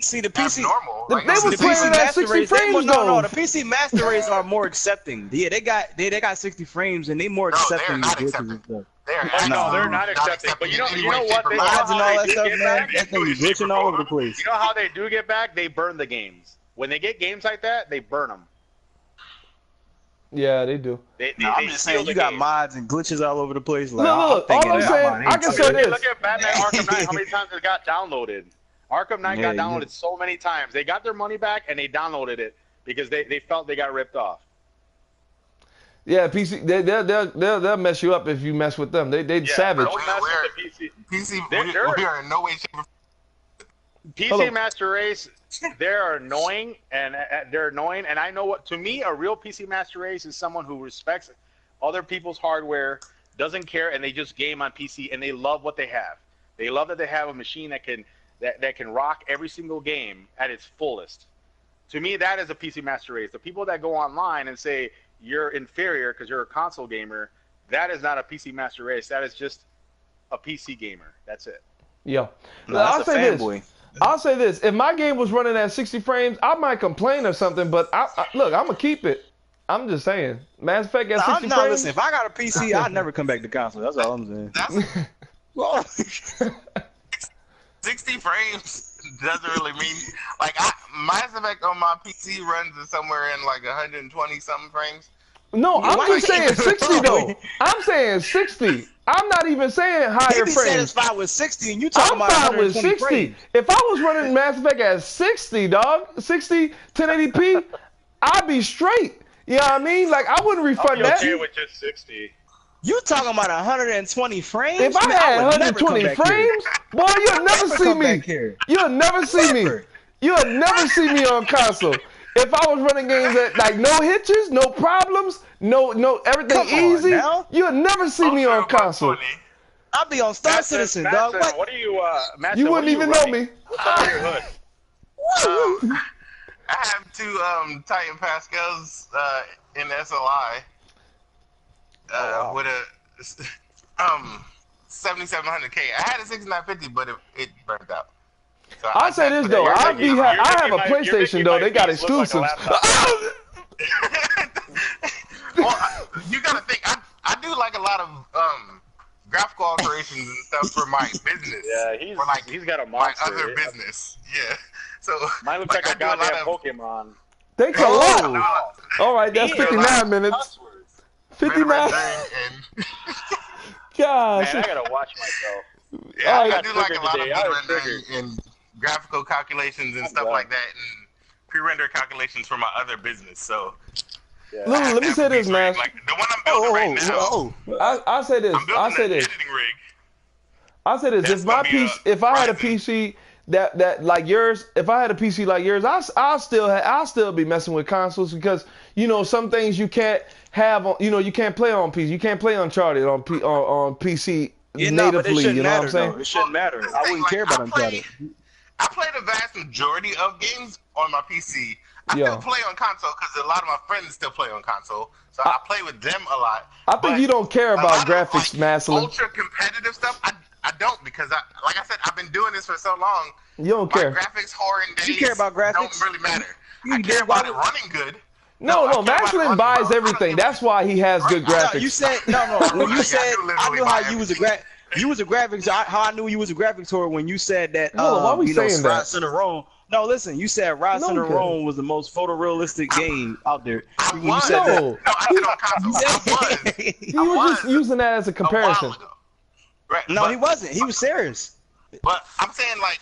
See, the PC normal. They were playing at 60 frames though. No, the PC master race are more accepting. Yeah, they got 60 frames and they more accepting. No, they're not accepting. They're not accepting. But you know what? They mods and all that stuff, man. That thing is glitching all over the place. You know how they do get back? They burn the games. When they get games like that, they burn them. Yeah, they do. I'm just saying, you got mods and glitches all over the place. Like, look, all I'm saying, I can say this. Look at Batman Arkham Knight. How many times it got downloaded? Arkham Knight got downloaded so many times. They got their money back and they downloaded it because they felt they got ripped off. Yeah, PC, they'll mess you up if you mess with them. They savage. We are in no way, shape, or PC Master Race, they're annoying, and I know what, to me, a real PC Master Race is someone who respects other people's hardware, doesn't care, and they just game on PC, and they love what they have. They love that they have a machine that can rock every single game at its fullest. To me, that is a PC Master Race. The people that go online and say you're inferior because you're a console gamer, that is not a PC Master Race. That is just a PC gamer. That's it. Yeah. No, I'll say this. If my game was running at 60 frames, I might complain or something, but look, I'm going to keep it. I'm just saying. Mass Effect at 60 frames. Listen, if I got a PC, I'd never come back to console. That's all I'm saying. 60 frames doesn't really mean like Mass Effect on my PC runs somewhere in like 120 something frames. No, I'm just saying 60 though. I'm saying 60. I'm not even saying higher frames. Satisfied with 60, and you talking about 120 with 60. Frames. If I was running Mass Effect at 60, dog, 60, 1080p, I'd be straight. You know what I mean? Like I wouldn't refund that. Okay with just 60. You talking about 120 frames? If I had 120 frames, boy, you'll never see me. You'll never see me. You'll never see me on console. If I was running games at like no hitches, no problems, no everything easy, you'll never see me on console. I'll be on Star Citizen, dog. Mastalin, what are you, Mastalin, You what wouldn't are even know running? me. What's under your hood? I have two Titan Pascals in SLI with a 7700K. I had a 6950, but it burned out. So I'll say this though, I have a PlayStation though. They got exclusives. Well, you gotta think. I do like a lot of graphical alterations and stuff for my business. Yeah, he's got a my monster. other business. Yeah. So Mine looks like a goddamn Pokemon. Thanks a lot. All right, that's 59 minutes. 59. Gosh. Man, I gotta watch myself. Yeah, Oh, I yeah. do like a lot of Today. I was rendering and graphical calculations and stuff like that, and pre-render calculations for my other business. So. Yeah. Look, let me say this, man. Like the one I'm building right now. I'll say this. I'm building I'll say an this. editing rig. I'll say this. That's If my gonna be PC, if I had a rising. PC that like yours, if I had a PC like yours, I'll still be messing with consoles because some things you can't have on, you can't play on PC. You can't play Uncharted on PC natively. But it shouldn't You know matter, what I'm saying? though. It shouldn't matter. I wouldn't care about Uncharted. I play the vast majority of games on my PC. I Yeah. still play on console because a lot of my friends still play on console, so I play with them a lot. I think you don't care about graphics, Mastalin. Ultra competitive stuff, I don't because like I said, I've been doing this for so long. You don't care. My graphics whoring days You care about graphics? don't really matter. You I care do, about why it would- running good. No, I care about it Mastalin running buys well. everything. That's why he has good No, graphics. You said no. When you Like, said I do I literally knew how buy you was a graphics. How I knew you was a graphics whore when you said that. Hold on, why we saying that? Rod Center Rome. No, listen. You said Rod No, Center okay. Rome was the most photorealistic game out there. I When you was. said that. No. No, I did on console. I was. He was just using that as a A while comparison. ago. Right, No, but, he wasn't. He was serious. But I'm saying like,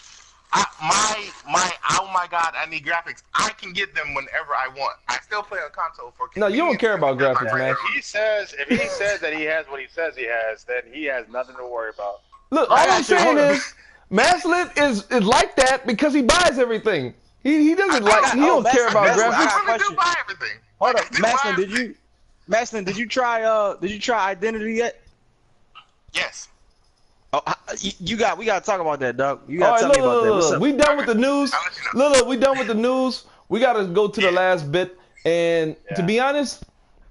oh my god, I need graphics. I can get them whenever I want. I still play on console for. No, you don't care about graphics, man. If he says that he has what he says he has, then he has nothing to worry about. Look, all I'm saying is, Mastalin is like that because he buys everything. He doesn't he don't care about Mastalin, I graphics. really do buy everything. Hold Like, up, I do buy Mastalin. Did you try Identity yet? Yes. Oh, we gotta talk about that, Doug. You All gotta right, tell me about that. What's look. up? We done with the news. I'll let you know. Look, we done with the news. We gotta go to the last bit. And to be honest,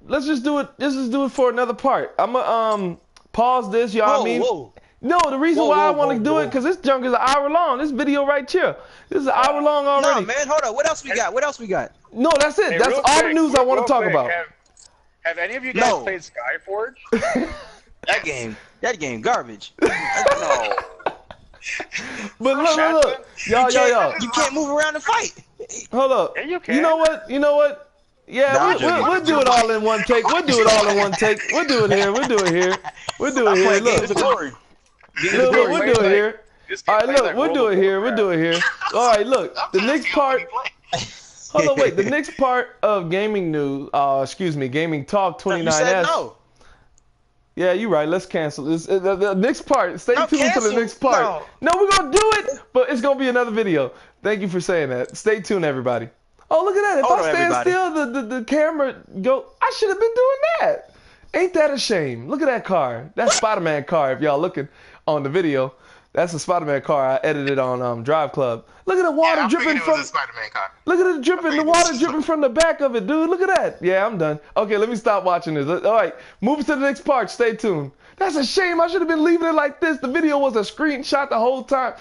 let's just do it. Let's just do it for another part. I'ma pause this. Y'all. I mean, no. The reason why I want to do it because this junk is an hour long. This video right here. This is an hour long already. No, man, hold on. What else we got? No, that's it. Hey, That's real all the quick, news I want real to talk quick, about. Have any of you guys No. played Skyforge? That game garbage. No. But look. Y'all. You can't move around and fight. Hold up. Yeah, you can. You know what? Yeah, Nah, we'll do it all in one take. We'll do it all in one take. We'll do it here. We'll do it here. We'll do it here. Playing Games of Look, Glory. look, we'll do it here. This game All right, plays look, like we'll do World it of here. We'll do it here. All right, look. The next part. Hold on, wait. The next part of gaming news. Gaming talk You said 29S. no. Yeah, you're right. Let's cancel this. The next part. Stay No, tuned to the cancel. next part. No, we're gonna do it, but it's gonna be another video. Thank you for saying that. Stay tuned, everybody. Oh, look at that. If Hold I on, stand everybody. still, the camera go. I should have been doing that. Ain't that a shame? Look at that car. That's Spider-Man car. If y'all looking on the video, that's a Spider-Man car. I edited on Drive Club. Look at the water dripping it was from. a Spider-Man car. Look at it dripping. The water dripping from the back of it, dude. Look at that. Yeah, I'm done. Okay, let me stop watching this. All right, move to the next part. Stay tuned. That's a shame. I should have been leaving it like this. The video was a screenshot the whole time.